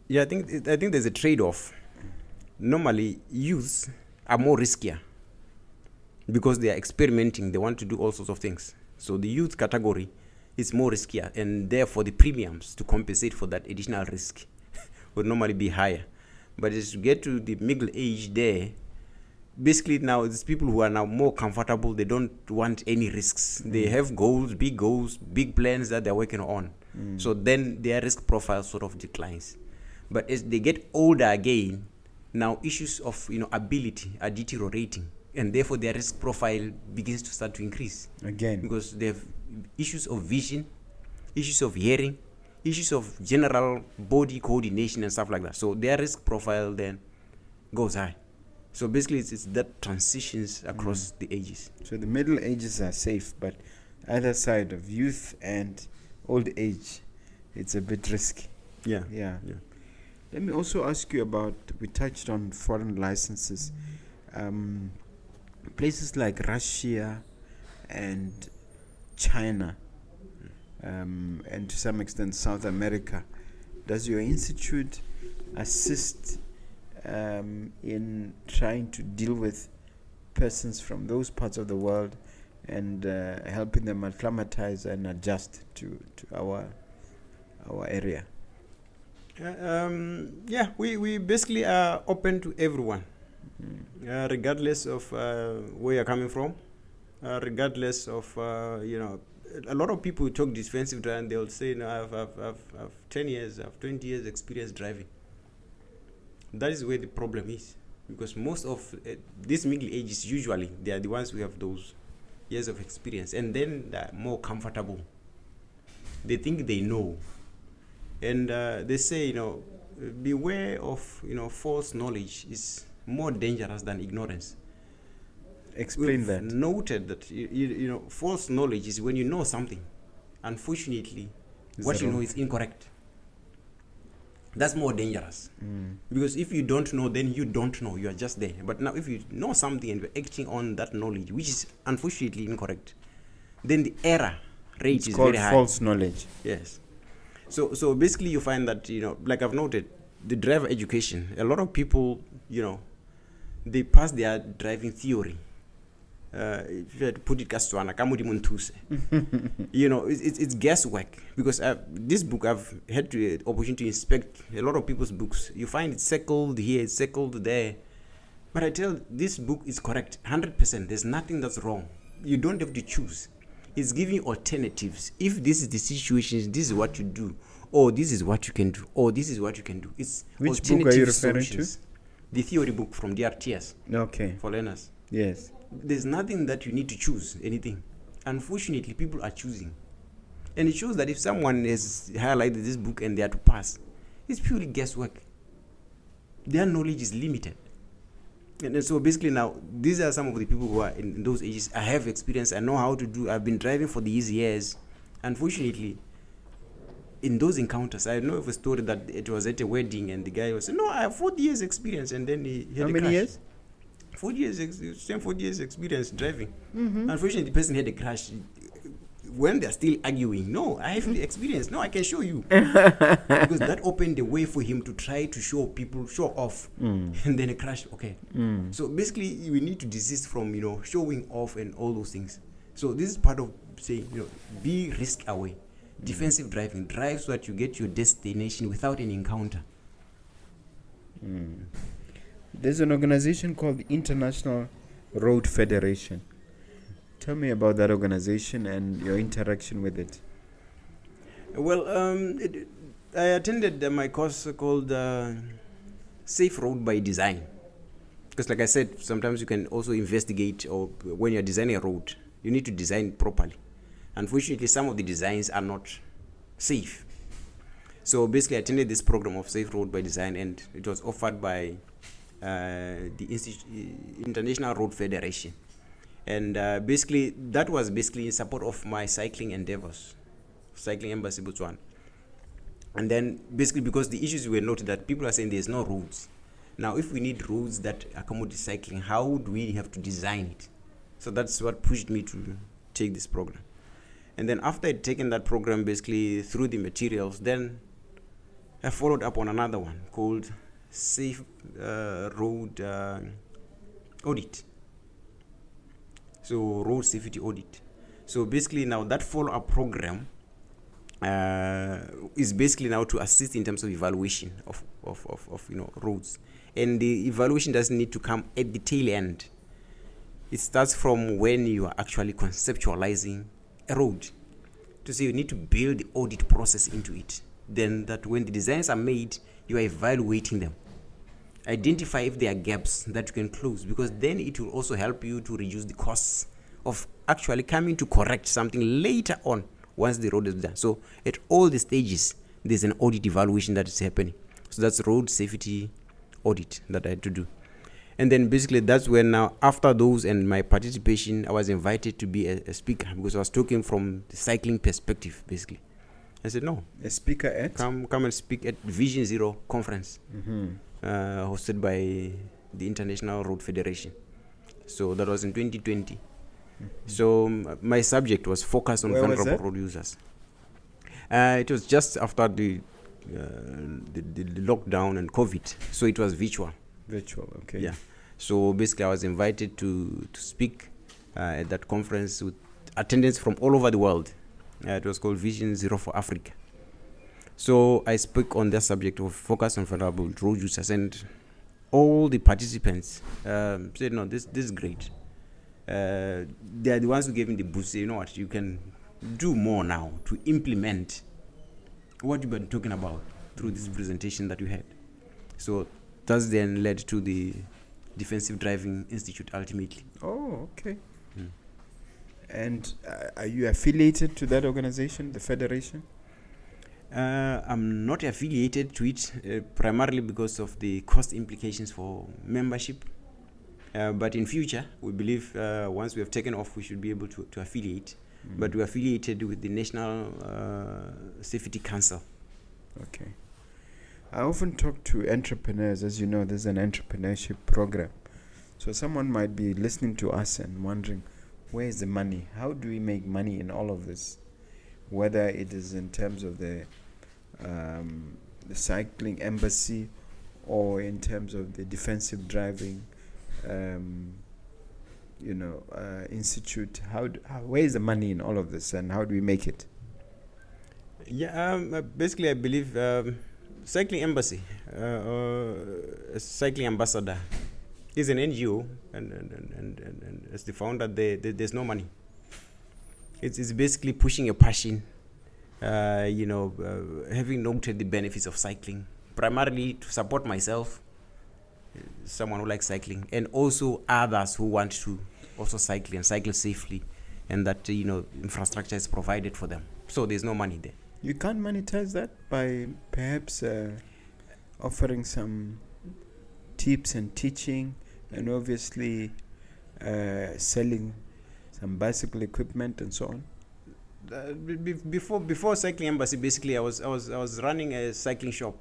Yeah, I think there's a trade-off. Normally, youths are more riskier because they are experimenting. They want to do all sorts of things. So the youth category is more riskier, and therefore the premiums to compensate for that additional risk would normally be higher. But as you get to the middle age there, basically now it's people who are now more comfortable. They don't want any risks. They have goals, big plans that they're working on. So then their risk profile sort of declines. But as they get older again, now issues of ability are deteriorating, and therefore their risk profile begins to start to increase again, because they have issues of vision, issues of hearing, issues of general body coordination and stuff like that. So their risk profile then goes high. So basically it's that transitions across the ages. So the middle ages are safe, but either side of youth and old age, it's a bit risky. Yeah. Let me also ask you about, we touched on foreign licenses. Places like Russia and China, and to some extent South America, does your institute assist in trying to deal with persons from those parts of the world and helping them acclimatize and adjust to our area? We basically are open to everyone, regardless of where you're coming from, regardless of a lot of people talk defensive driving. They'll say, I've 10 years, I've 20 years experience driving. That is where the problem is, because most of these middle ages, usually they are the ones who have those years of experience, and then they're more comfortable. They think they know. And they say, beware of, false knowledge is more dangerous than ignorance. Explain We've that. Noted that, false knowledge is when you know something. Unfortunately, what you know is incorrect. That's more dangerous. Because if you don't know, then you don't know. You are just there. But now if you know something and you're acting on that knowledge, which is unfortunately incorrect, then the error rate is very high. It's called false knowledge. Yes. So basically you find that, like I've noted, the driver education, a lot of people, they pass their driving theory if you had to put it Kaswana, Kamudi Muntuse. You know, it's guesswork, because this book, I've had the opportunity to inspect a lot of people's books. You find it circled here, it's circled there. But I tell this book is correct, 100%. There's nothing that's wrong. You don't have to choose. It's giving alternatives. If this is the situation, this is what you do, or this is what you can do, or this is what you can do. It's Which alternative book are you referring solutions. The theory book from DRTS. Okay. For learners. Yes. There's nothing that you need to choose, anything. Unfortunately, people are choosing. And it shows that if someone has highlighted this book and they are to pass, it's purely guesswork. Their knowledge is limited. And so basically now, these are some of the people who are in those ages. I have experience, I know how to do, I've been driving for these years. Unfortunately, in those encounters, I know of a story that it was at a wedding and the guy was saying, no, I have 40 years experience, and then he had How a many crash. years? 40 years, 40 years experience driving. Mm-hmm. Unfortunately, the person had a crash. When they're still arguing, no, I have the experience. No, I can show you. Because that opened the way for him to try to show people, show off. And then a crash, okay. So basically, we need to desist from, showing off and all those things. So this is part of saying, be risk away. Defensive driving. Drive so that you get your destination without an encounter. There's an organization called the International Road Federation. Tell me about that organization and your interaction with it. Well, I attended my course called Safe Road by Design. Because like I said, sometimes you can also investigate, or when you're designing a road, you need to design it properly. Unfortunately, some of the designs are not safe. So basically, I attended this program of Safe Road by Design, and it was offered by the International Road Federation. And basically, that was basically in support of my cycling endeavors, cycling Embassy Botswana. And then basically, because the issues were noted that people are saying there's no roads. Now, if we need roads that accommodate cycling, how would we have to design it? So that's what pushed me to take this program. And then after I'd taken that program, basically through the materials, then I followed up on another one called Safe Road Audit. So Road Safety Audit. So basically now that follow-up program is basically now to assist in terms of evaluation of roads. And the evaluation doesn't need to come at the tail end. It starts from when you are actually conceptualizing a road. To say you need to build the audit process into it. Then that when the designs are made, you are evaluating them. Identify if there are gaps that you can close, because then it will also help you to reduce the costs of actually coming to correct something later on once the road is done. So at all the stages, there's an audit evaluation that is happening. So that's road safety audit that I had to do. And then basically that's when now, after those and my participation, I was invited to be a speaker, because I was talking from the cycling perspective, basically. I said, no. A speaker at? Come and speak at Vision Zero conference, hosted by the International Road Federation. So that was in 2020. So my subject was focused on vulnerable road users. It was just after the lockdown and COVID, so it was virtual. Virtual, okay. Yeah. So basically, I was invited to speak at that conference with attendants from all over the world. It was called Vision Zero for Africa. So I spoke on that subject of focus on vulnerable road users, and all the participants said, no, this is great. They are the ones who gave me the boost. Say, you know what, you can do more now to implement what you've been talking about through this presentation that you had. So that's then led to the Defensive Driving Institute ultimately. Oh, okay. And are you affiliated to that organization, the federation? I'm not affiliated to it, primarily because of the cost implications for membership. But in future, we believe once we have taken off, we should be able to affiliate. But we're affiliated with the National Safety Council. Okay. I often talk to entrepreneurs. As you know, there's an entrepreneurship program. So someone might be listening to us and wondering, where is the money? How do we make money in all of this? Whether it is in terms of the cycling embassy, or in terms of the defensive driving institute, where is the money in all of this, and how do we make it? Yeah, basically I believe Cycling Embassy, Cycling Ambassador, is an NGO, and as the founder, there's no money. It's basically pushing a passion, having noted the benefits of cycling, primarily to support myself, someone who likes cycling, and also others who want to also cycle and cycle safely, and that infrastructure is provided for them. So there's no money there. You can't monetize that by perhaps offering some tips and teaching, and obviously selling some bicycle equipment and so on. Before Cycling Embassy, basically I was running a cycling shop,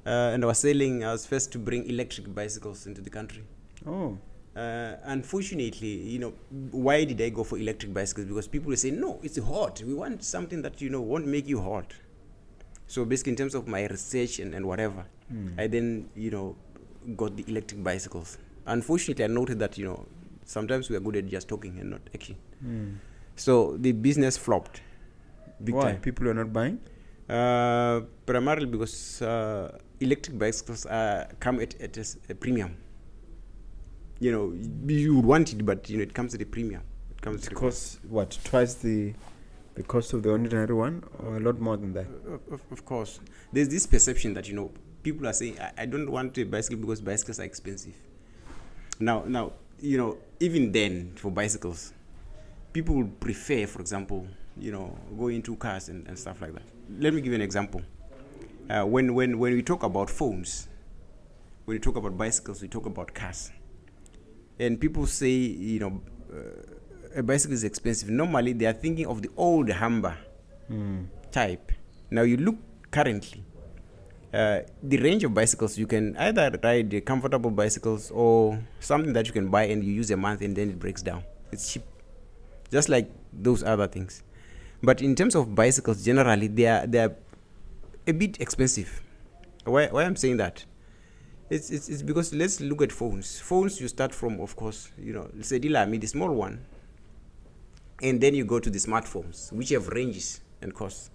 and I was first to bring electric bicycles into the country. Oh. Unfortunately, why did I go for electric bicycles? Because people will say, no, it's hot. We want something that, won't make you hot. So basically, in terms of my research and whatever, I then, got the electric bicycles. Unfortunately, I noted that, sometimes we are good at just talking and not action. So the business flopped. Big Why? time. People are not buying? Primarily because electric bicycles come at a premium. You would want it, but it comes at a premium. It comes costs what, twice the cost of the ordinary one, or a lot more than that? Of course, there's this perception that people are saying, I don't want a bicycle because bicycles are expensive. Now even then, for bicycles, people would prefer, for example, going into cars and stuff like that. Let me give you an example. When we talk about phones, when we talk about bicycles, we talk about cars. And people say, a bicycle is expensive. Normally, they are thinking of the old Humber type. Now, you look currently, the range of bicycles, you can either ride comfortable bicycles or something that you can buy and you use a month and then it breaks down. It's cheap, just like those other things. But in terms of bicycles, generally, they are a bit expensive. Why I'm saying that? It's because let's look at phones. Phones, you start from, of course, let's say the small one, and then you go to the smartphones, which have ranges and costs.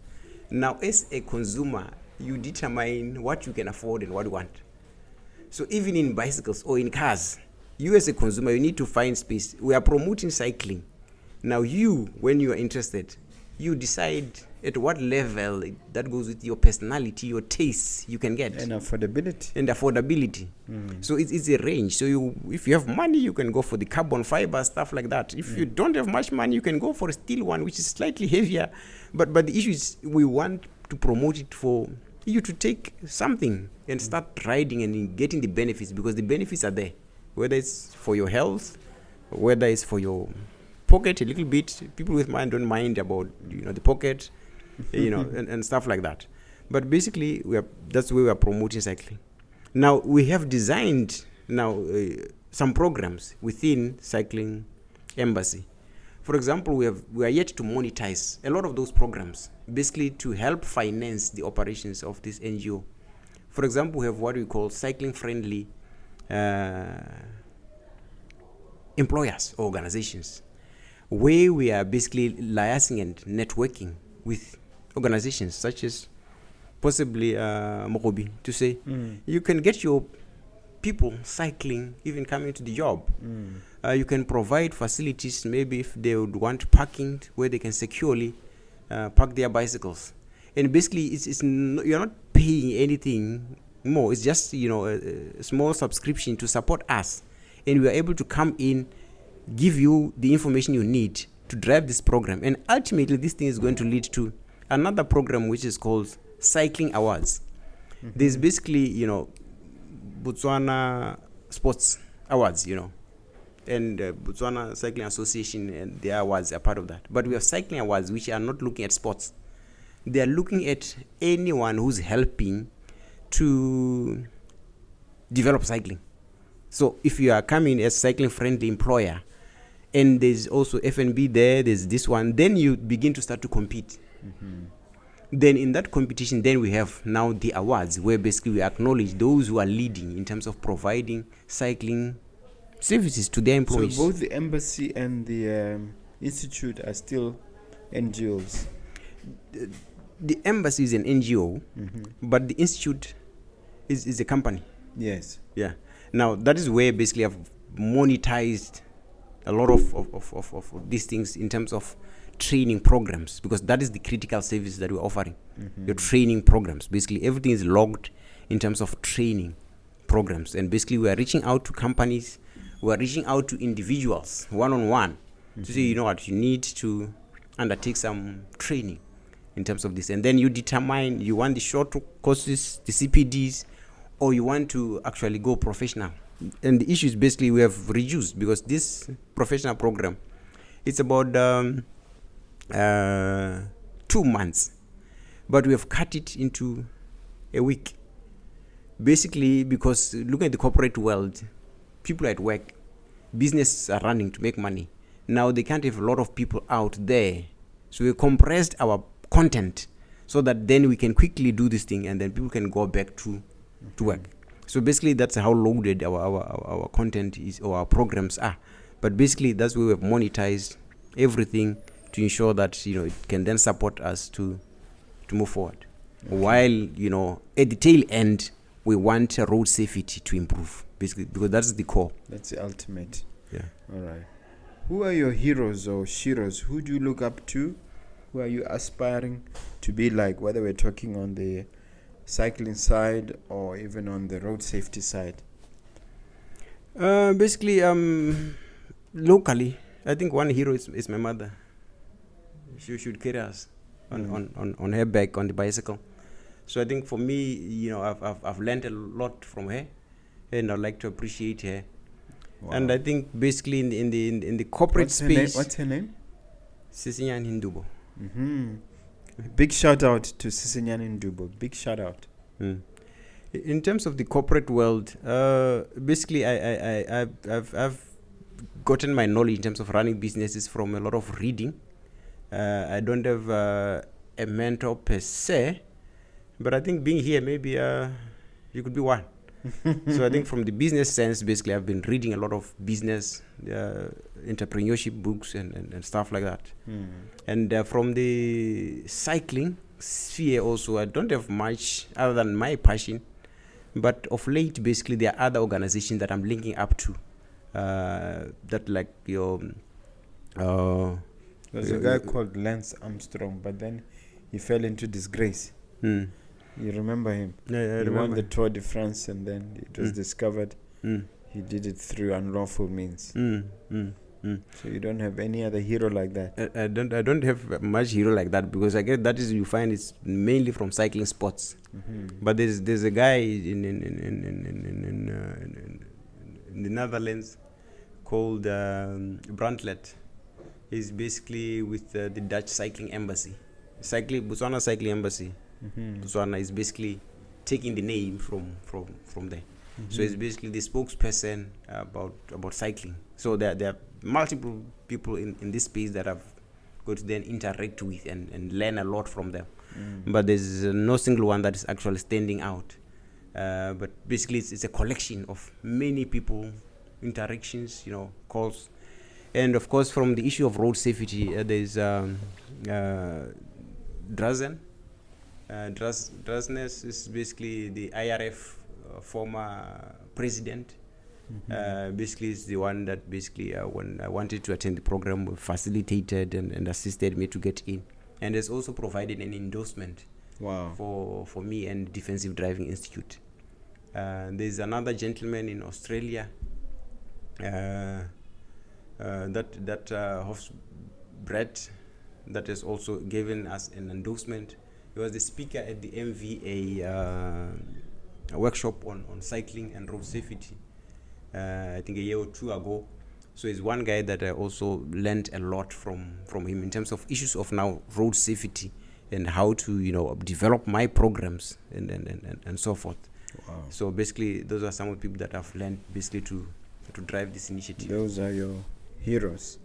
Now, as a consumer, you determine what you can afford and what you want. So even in bicycles or in cars, you as a consumer, you need to find space. We are promoting cycling. Now when you are interested, you decide at what level that goes with your personality, your tastes you can get. And affordability. So it's a range. So if you have money, you can go for the carbon fiber, stuff like that. If you don't have much money, you can go for a steel one, which is slightly heavier. But the issue is we want to promote it for you to take something and start riding and getting the benefits, because the benefits are there. Whether it's for your health, whether it's for your pocket a little bit. People with money don't mind about the pocket, and stuff like that. But basically, that's where we are promoting cycling. Now we have designed some programs within Cycling Embassy. For example, we are yet to monetize a lot of those programs, basically to help finance the operations of this NGO. For example, we have what we call cycling-friendly employers or organizations, where we are basically liaising and networking with organizations such as possibly Mogobe, to say you can get your people cycling even coming to the job. You can provide facilities, maybe if they would want parking where they can securely park their bicycles. And basically you're not paying anything more. It's just a small subscription to support us, and we are able to come in, give you the information you need to drive this program. And ultimately, this thing is going to lead to another program which is called Cycling Awards. There's basically, Botswana Sports Awards, and Botswana Cycling Association and their awards are part of that. But we have cycling awards which are not looking at sports. They are looking at anyone who's helping to develop cycling. So if you are coming as cycling-friendly employer, and there's also F&B there's this one, then you begin to start to compete. Then in that competition, then we have now the awards, where basically we acknowledge those who are leading in terms of providing cycling services to their employees. So both the embassy and the institute are still NGOs. The embassy is an NGO, but the institute is a company. Yes. Yeah. Now that is where basically I've monetized a lot of these things in terms of training programs, because that is the critical service that we're offering. Your training programs. Basically everything is logged in terms of training programs, and basically we are reaching out to companies, we are reaching out to individuals one-on-one to say, you know what, you need to undertake some training in terms of this, and then you determine you want the short courses, the CPDs, or you want to actually go professional. And the issue is basically we have reduced, because this professional program, it's about 2 months, but we have cut it into a week. Basically, because look at the corporate world, people are at work, businesses are running to make money. Now they can't have a lot of people out there. So we compressed our content so that then we can quickly do this thing, and then people can go back to work. So basically that's how loaded our content is, or our programs are. But basically that's where we have monetized everything to ensure that, you know, it can then support us to move forward. While, you know, at the tail end, we want road safety to improve, basically, because that's the core. That's the ultimate. Yeah. All right. Who are your heroes or sheroes? Who do you look up to? Who are you aspiring to be like, whether we're talking on the cycling side or even on the road safety side? Basically, locally, I think one hero is my mother. She should carry us on her back on the bicycle. So I think for me, you know, I've learned a lot from her, and I'd like to appreciate her. Wow. And I think basically in the corporate space. What's her name? Mphapu Ndubo. Big shout out to Mphapu Ndubo. Big shout out. In terms of the corporate world, basically I've gotten my knowledge in terms of running businesses from a lot of reading. I don't have a mentor per se, but I think being here, maybe you could be one. So I think from the business sense, basically I've been reading a lot of business entrepreneurship books and stuff like that. And from the cycling sphere also, I don't have much other than my passion, but of late basically there are other organizations that I'm linking up to, that like your there's a guy called Lance Armstrong, but then he fell into disgrace. You remember him? Yeah, I he remember. won the Tour de France, and then it was discovered he did it through unlawful means. So you don't have any other hero like that? I don't have much hero like that, because I guess that is, you find it's mainly from cycling sports. But there's a guy in the Netherlands called Brandtlet. He's basically with the Dutch cycling embassy, Botswana cycling embassy. Botswana is basically taking the name from there. So it's basically the spokesperson about cycling. So there are multiple people in this space that I've got to then interact with and learn a lot from them. But there's no single one that is actually standing out. But basically it's a collection of many people, interactions, you know, calls. And of course, from the issue of road safety, there's Drazen. Drasnes is basically the IRF former president. Basically, is the one that basically when I wanted to attend the program, facilitated and assisted me to get in, and has also provided an endorsement. Wow. For me and Defensive Driving Institute. There's another gentleman in Australia. Hofs Brett, that has also given us an endorsement. He was the speaker at the MVA workshop on cycling and road safety, I think a year or two ago. So he's one guy that I also learned a lot from him in terms of issues of now road safety and how to, you know, develop my programs and so forth. Wow. So basically those are some of the people that I've learned basically to drive this initiative. Those are your heroes.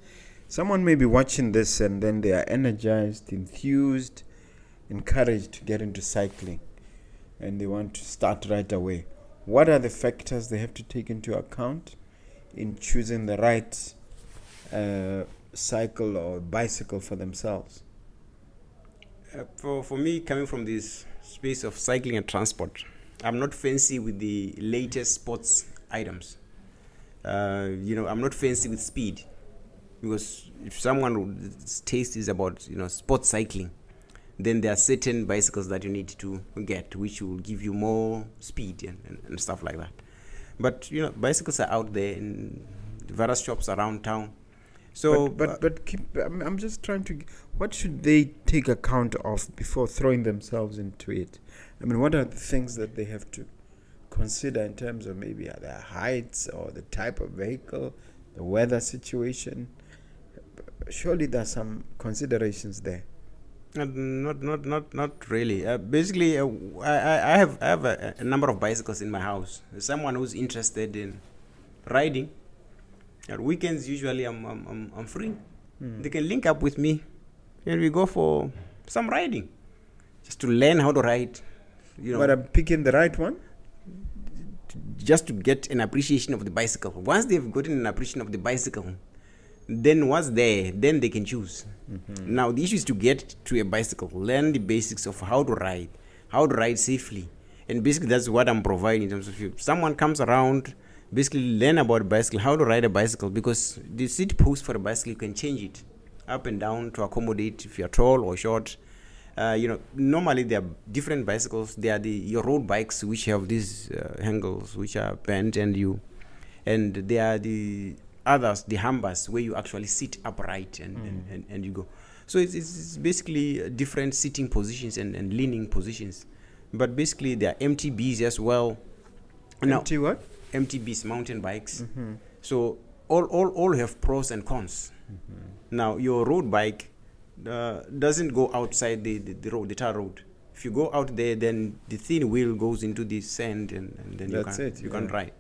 Someone may be watching this and then they are energized, enthused, encouraged to get into cycling, and they want to start right away. What are the factors they have to take into account in choosing the right cycle or bicycle for themselves? For me, coming from this space of cycling and transport, I'm not fancy with the latest sports items. I'm not fancy with speed, because if someone's taste is about sports cycling, then there are certain bicycles that you need to get, which will give you more speed and stuff like that. But bicycles are out there in various shops around town. So, I'm just trying to. What should they take account of before throwing themselves into it? I mean, what are the things that they have to consider in terms of maybe their heights or the type of vehicle, the weather situation? Surely there's some considerations there. Not really. Basically, I have a number of bicycles in my house. Someone who's interested in riding, at weekends usually I'm free. They can link up with me, and we go for some riding, just to learn how to ride. But I'm picking the right one, just to get an appreciation of the bicycle. Once they've gotten an appreciation of the bicycle, then once there, then they can choose. Now the issue is to get to a bicycle, learn the basics of how to ride safely, and basically that's what I'm providing in terms of if someone comes around, basically learn about bicycle, how to ride a bicycle, because the seat post for a bicycle you can change it up and down to accommodate if you're tall or short. Normally there are different bicycles. There are your road bikes which have these handles which are bent, and there are the others, the Humbers, where you actually sit upright and you go. So it's basically different sitting positions and leaning positions. But basically there are MTBs as well. MT what? MTBs, mountain bikes. So all have pros and cons. Now your road bike doesn't go outside the road, the tar road. If you go out there, then the thin wheel goes into the sand, and then you can't ride.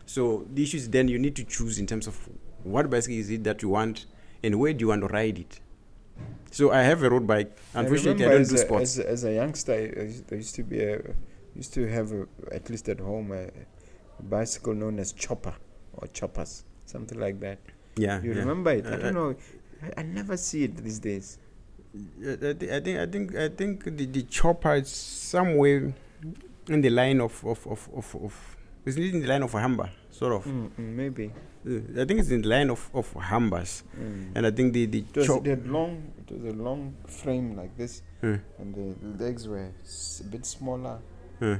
So the issue is then you need to choose in terms of what bicycle is it that you want and where do you want to ride it. So I have a road bike. Unfortunately, I don't do sports. As a youngster, I used to have at least at home a bicycle known as chopper or choppers, something like that. Yeah, you remember it? I don't know. I never see it these days. I think the chopper is somewhere in the line of it's in the line of a Humber, sort of. Maybe. I think it's in the line of Humbers, and I think the it was a long frame like this, and the legs were a bit smaller. Yeah,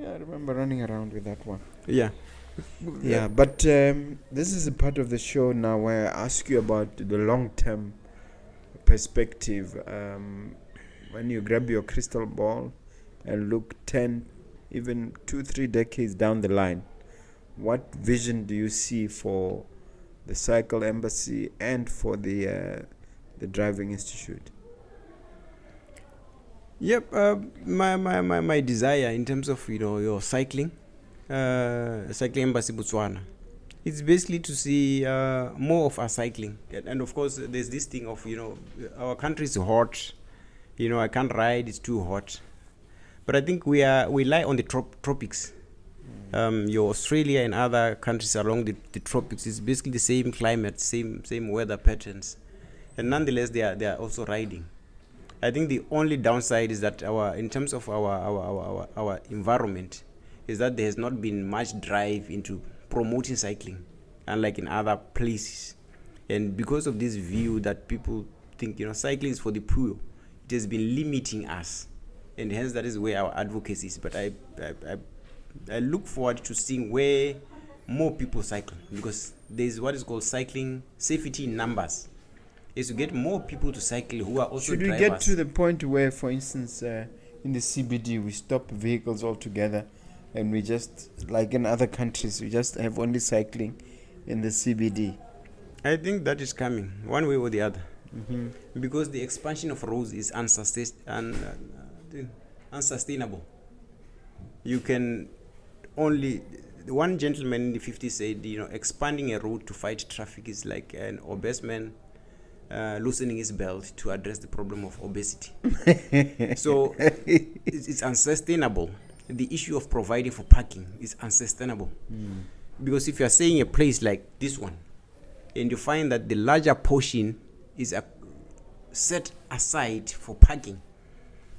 I remember running around with that one. Yeah. But this is a part of the show now where I ask you about the long-term perspective. When you grab your crystal ball and look 10, even 2-3 decades down the line, what vision do you see for the Cycle Embassy and for the Driving Institute? Yep, my desire in terms of your cycling Embassy Botswana, it's basically to see more of our cycling, and of course there's this thing of our country is hot, I can't ride, it's too hot, but I think we lie on the tropics. Your Australia and other countries along the tropics is basically the same climate, same weather patterns, and nonetheless they are also riding. I think the only downside is that in terms of our environment, is that there has not been much drive into promoting cycling, unlike in other places. And because of this view that people think cycling is for the poor, it has been limiting us, and hence that is where our advocacy is. But I look forward to seeing where more people cycle, because there is what is called cycling safety in numbers. Is to get more people to cycle who are also drivers. Should we get to the point where, for instance, in the CBD, we stop vehicles altogether, and we just, like in other countries, we just have only cycling in the CBD? I think that is coming, one way or the other, because the expansion of roads is unsustainable. You can only, one gentleman in the 50s said, expanding a road to fight traffic is like an obese man loosening his belt to address the problem of obesity. So it's unsustainable. The issue of providing for parking is unsustainable. because if you are saying a place like this one, and you find that the larger portion is set aside for parking,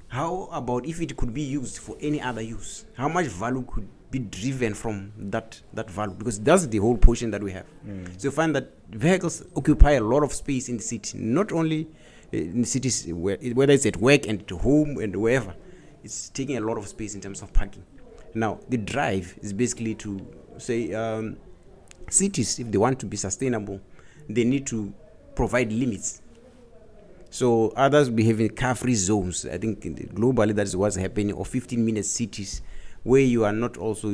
how about if it could be used for any other use? How much value could be driven from that value? Because that's the whole portion that we have. So you find that vehicles occupy a lot of space in the city, not only in cities whether it's at work and at home and wherever. It's taking a lot of space in terms of parking. Now the drive is basically to say cities, if they want to be sustainable, they need to provide limits. So others be having car-free zones. I think globally that is what's happening, or 15-minute cities, where you are not also,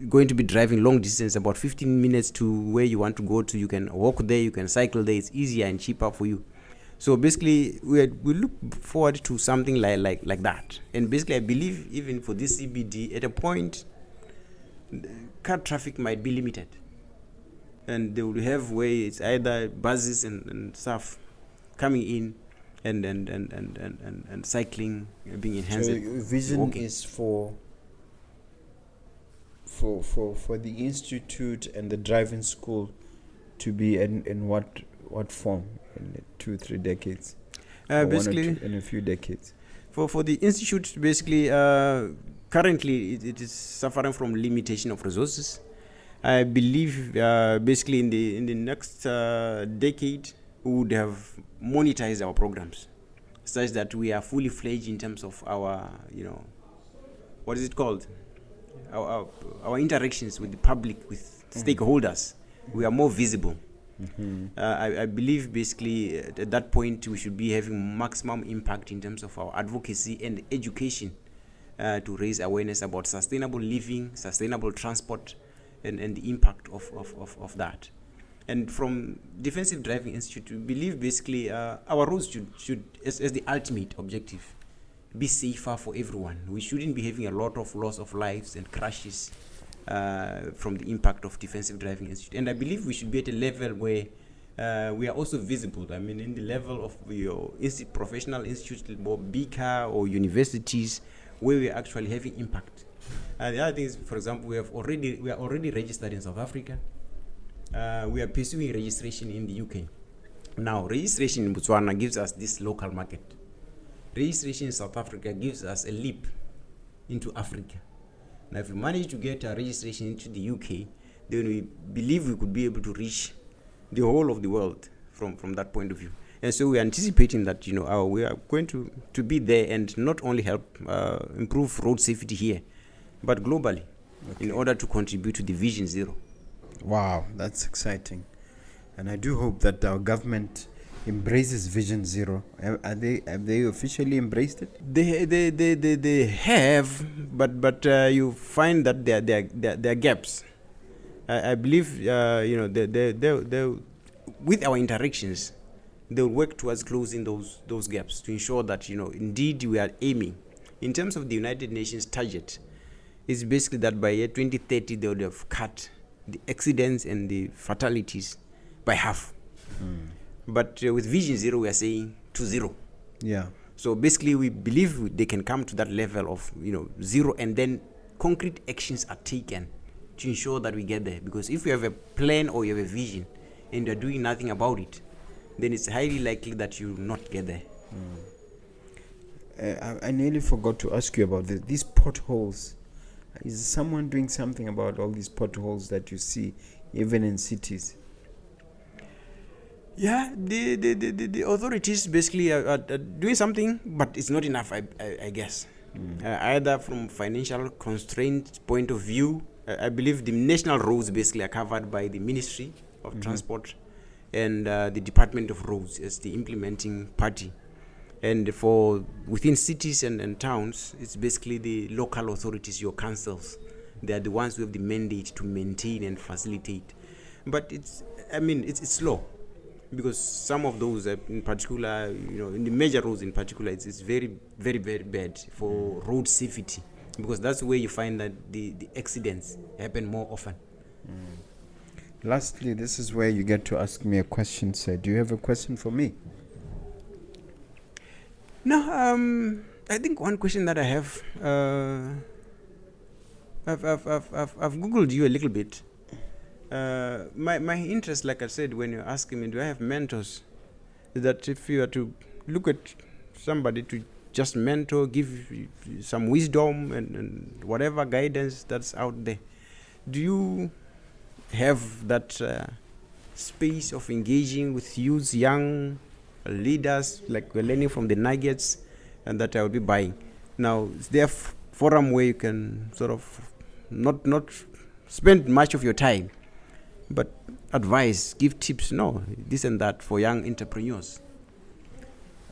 going to be driving long distance, about 15 minutes to where you want to go to. You can walk there, you can cycle there. It's easier and cheaper for you. So basically, we look forward to something like that. And basically, I believe even for this CBD, at a point, car traffic might be limited, and they will have where it's either buses and stuff coming in and cycling being enhanced. So your vision walking is for the institute and the driving school to be in what form in 2-3 decades? Or basically in a few decades. For the institute, basically currently it is suffering from limitation of resources. I believe basically in the next decade we would have monetized our programs such that we are fully fledged in terms of our, what is it called? Our interactions with the public, with stakeholders. We are more visible. I believe basically at that point we should be having maximum impact in terms of our advocacy and education to raise awareness about sustainable living, sustainable transport, and the impact of that. And from Defensive Driving Institute, we believe basically our roads should as the ultimate objective, be safer for everyone. We shouldn't be having a lot of loss of lives and crashes from the impact of Defensive Driving Institute. And I believe we should be at a level where we are also visible. I mean, in the level of your professional institutes, or BICA or universities, where we are actually having impact. The other thing is, for example, we are already registered in South Africa. We are pursuing registration in the UK. Now, registration in Botswana gives us this local market. Registration in South Africa gives us a leap into Africa. Now, if we manage to get a registration into the UK, then we believe we could be able to reach the whole of the world from that point of view. And so we're anticipating that, we are going to be there and not only help improve road safety here, but globally, in order to contribute to the Vision Zero. Wow, that's exciting. And I do hope that our government embraces Vision Zero. Have they officially embraced it? They have, but you find that there are gaps. I believe they with our interactions, they'll work towards closing those gaps to ensure that indeed we are aiming in terms of the United Nations target. It's basically that by year 2030 they would have cut the accidents and the fatalities by half. But with Vision Zero, we are saying to zero. Yeah. So basically, we believe they can come to that level of zero, and then concrete actions are taken to ensure that we get there. Because if you have a plan or you have a vision and you're doing nothing about it, then it's highly likely that you will not get there. I nearly forgot to ask you about these potholes. Is someone doing something about all these potholes that you see, even in cities? Yeah, the authorities basically are doing something, but it's not enough, I guess. Either from financial constraint point of view, I believe the national roads basically are covered by the Ministry of Transport and the Department of Roads as the implementing party. And for within cities and towns, it's basically the local authorities, your councils. They are the ones who have the mandate to maintain and facilitate. But it's slow, because some of those, in particular, in the major roads in particular, it's very, very, very bad for road safety, because that's where you find that the accidents happen more often. Lastly, this is where you get to ask me a question, sir. Do you have a question for me? No, I think one question that I have, I've Googled you a little bit. My interest, like I said, when you're asking me, do I have mentors? Is that if you are to look at somebody to just mentor, give some wisdom and whatever guidance that's out there, do you have that space of engaging with youth, young leaders, like we're learning from the nuggets, and that I will be buying? Now, is there a forum where you can sort of not spend much of your time, but advise, give tips, no, this and that for young entrepreneurs?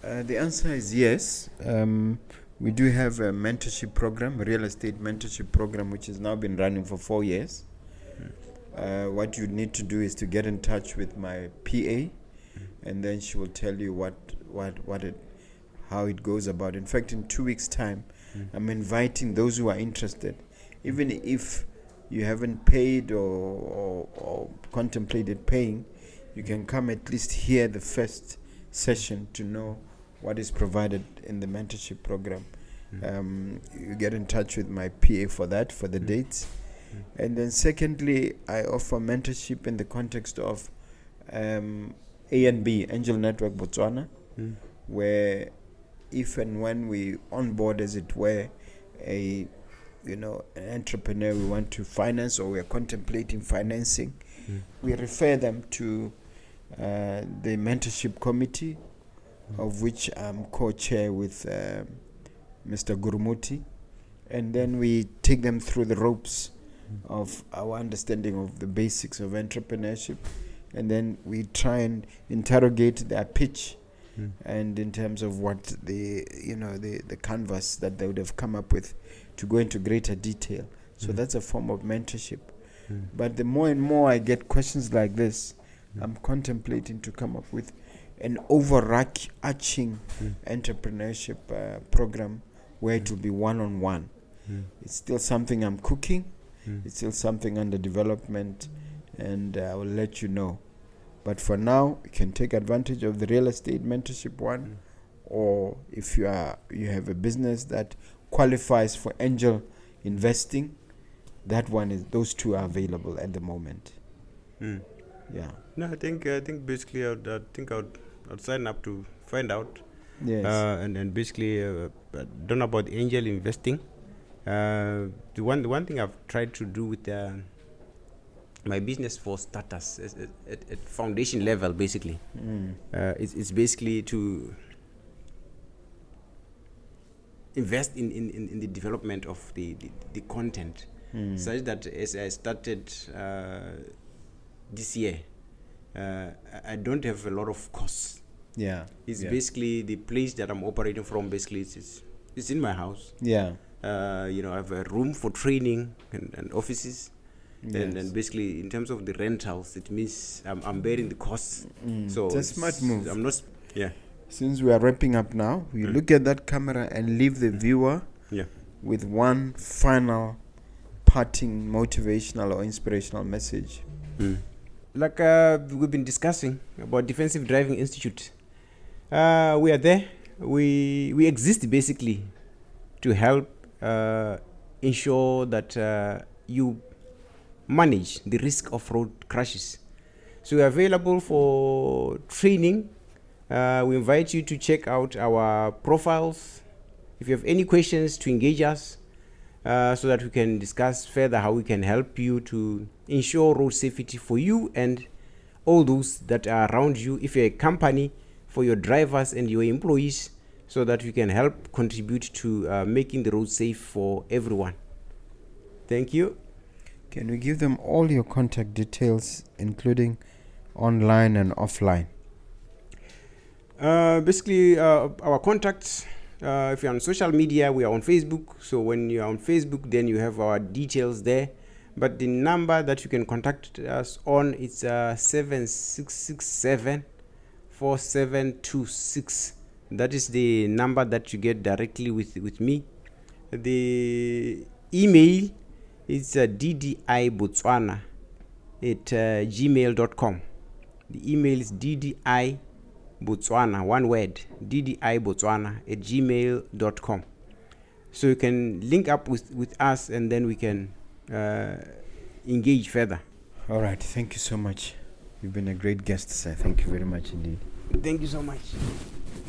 The answer is yes. We do have a mentorship program, a real estate mentorship program, which has now been running for 4 years. What you need to do is to get in touch with my PA, and then she will tell you how it goes about. In fact, in 2 weeks' time, I'm inviting those who are interested, even if you haven't paid or contemplated paying, you can come at least hear the first session to know what is provided in the mentorship program. You get in touch with my PA for that, for the dates. And then secondly, I offer mentorship in the context of A&B, Angel Network Botswana, where if and when we onboard, as it were, an entrepreneur we want to finance, or we are contemplating financing, we refer them to the mentorship committee, of which I'm co-chair with Mr. Gurumuti, and then we take them through the ropes of our understanding of the basics of entrepreneurship, and then we try and interrogate their pitch, and in terms of what the canvas that they would have come up with, to go into greater detail. So that's a form of mentorship. But the more and more I get questions like this, I'm contemplating to come up with an overarching entrepreneurship program where it will be one-on-one. It's still something I'm cooking. It's still something under development, and I will let you know. But for now, you can take advantage of the real estate mentorship one, or if you have a business that qualifies for angel investing, those two are available at the moment. Yeah. No, I think basically I'd sign up to find out. Yes. And basically don't know about angel investing. The one thing I've tried to do with my business for starters at foundation level, basically, it's basically to invest in the development of the content, such that as I started this year, I don't have a lot of costs. Yeah. It's basically the place that I'm operating from. Basically, it's in my house. Yeah. I have a room for training and offices. Yes. And basically, in terms of the rentals, it means I'm bearing the costs. So it's a smart move. I'm not. Yeah. Since we are wrapping up now, we look at that camera and leave the viewer with one final parting motivational or inspirational message. Like we've been discussing about Defensive Driving Institute. We are there. We exist basically to help ensure that you manage the risk of road crashes. So we are available for training. We invite you to check out our profiles. If you have any questions, to engage us so that we can discuss further how we can help you to ensure road safety for you and all those that are around you. If you're a company, for your drivers and your employees, so that we can help contribute to making the road safe for everyone. Thank you. Can we give them all your contact details, including online and offline? Basically, our contacts, if you're on social media, we are on Facebook. So when you're on Facebook, then you have our details there. But the number that you can contact us on is 7667 4726. That is the number that you get directly with me. The email is ddibotswana at gmail.com. The email is ddibotswana, one word, ddibotswana at gmail.com. So you can link up with us, and then we can engage further. All right. Thank you so much. You've been a great guest, sir. Thank you very much indeed. Thank you so much.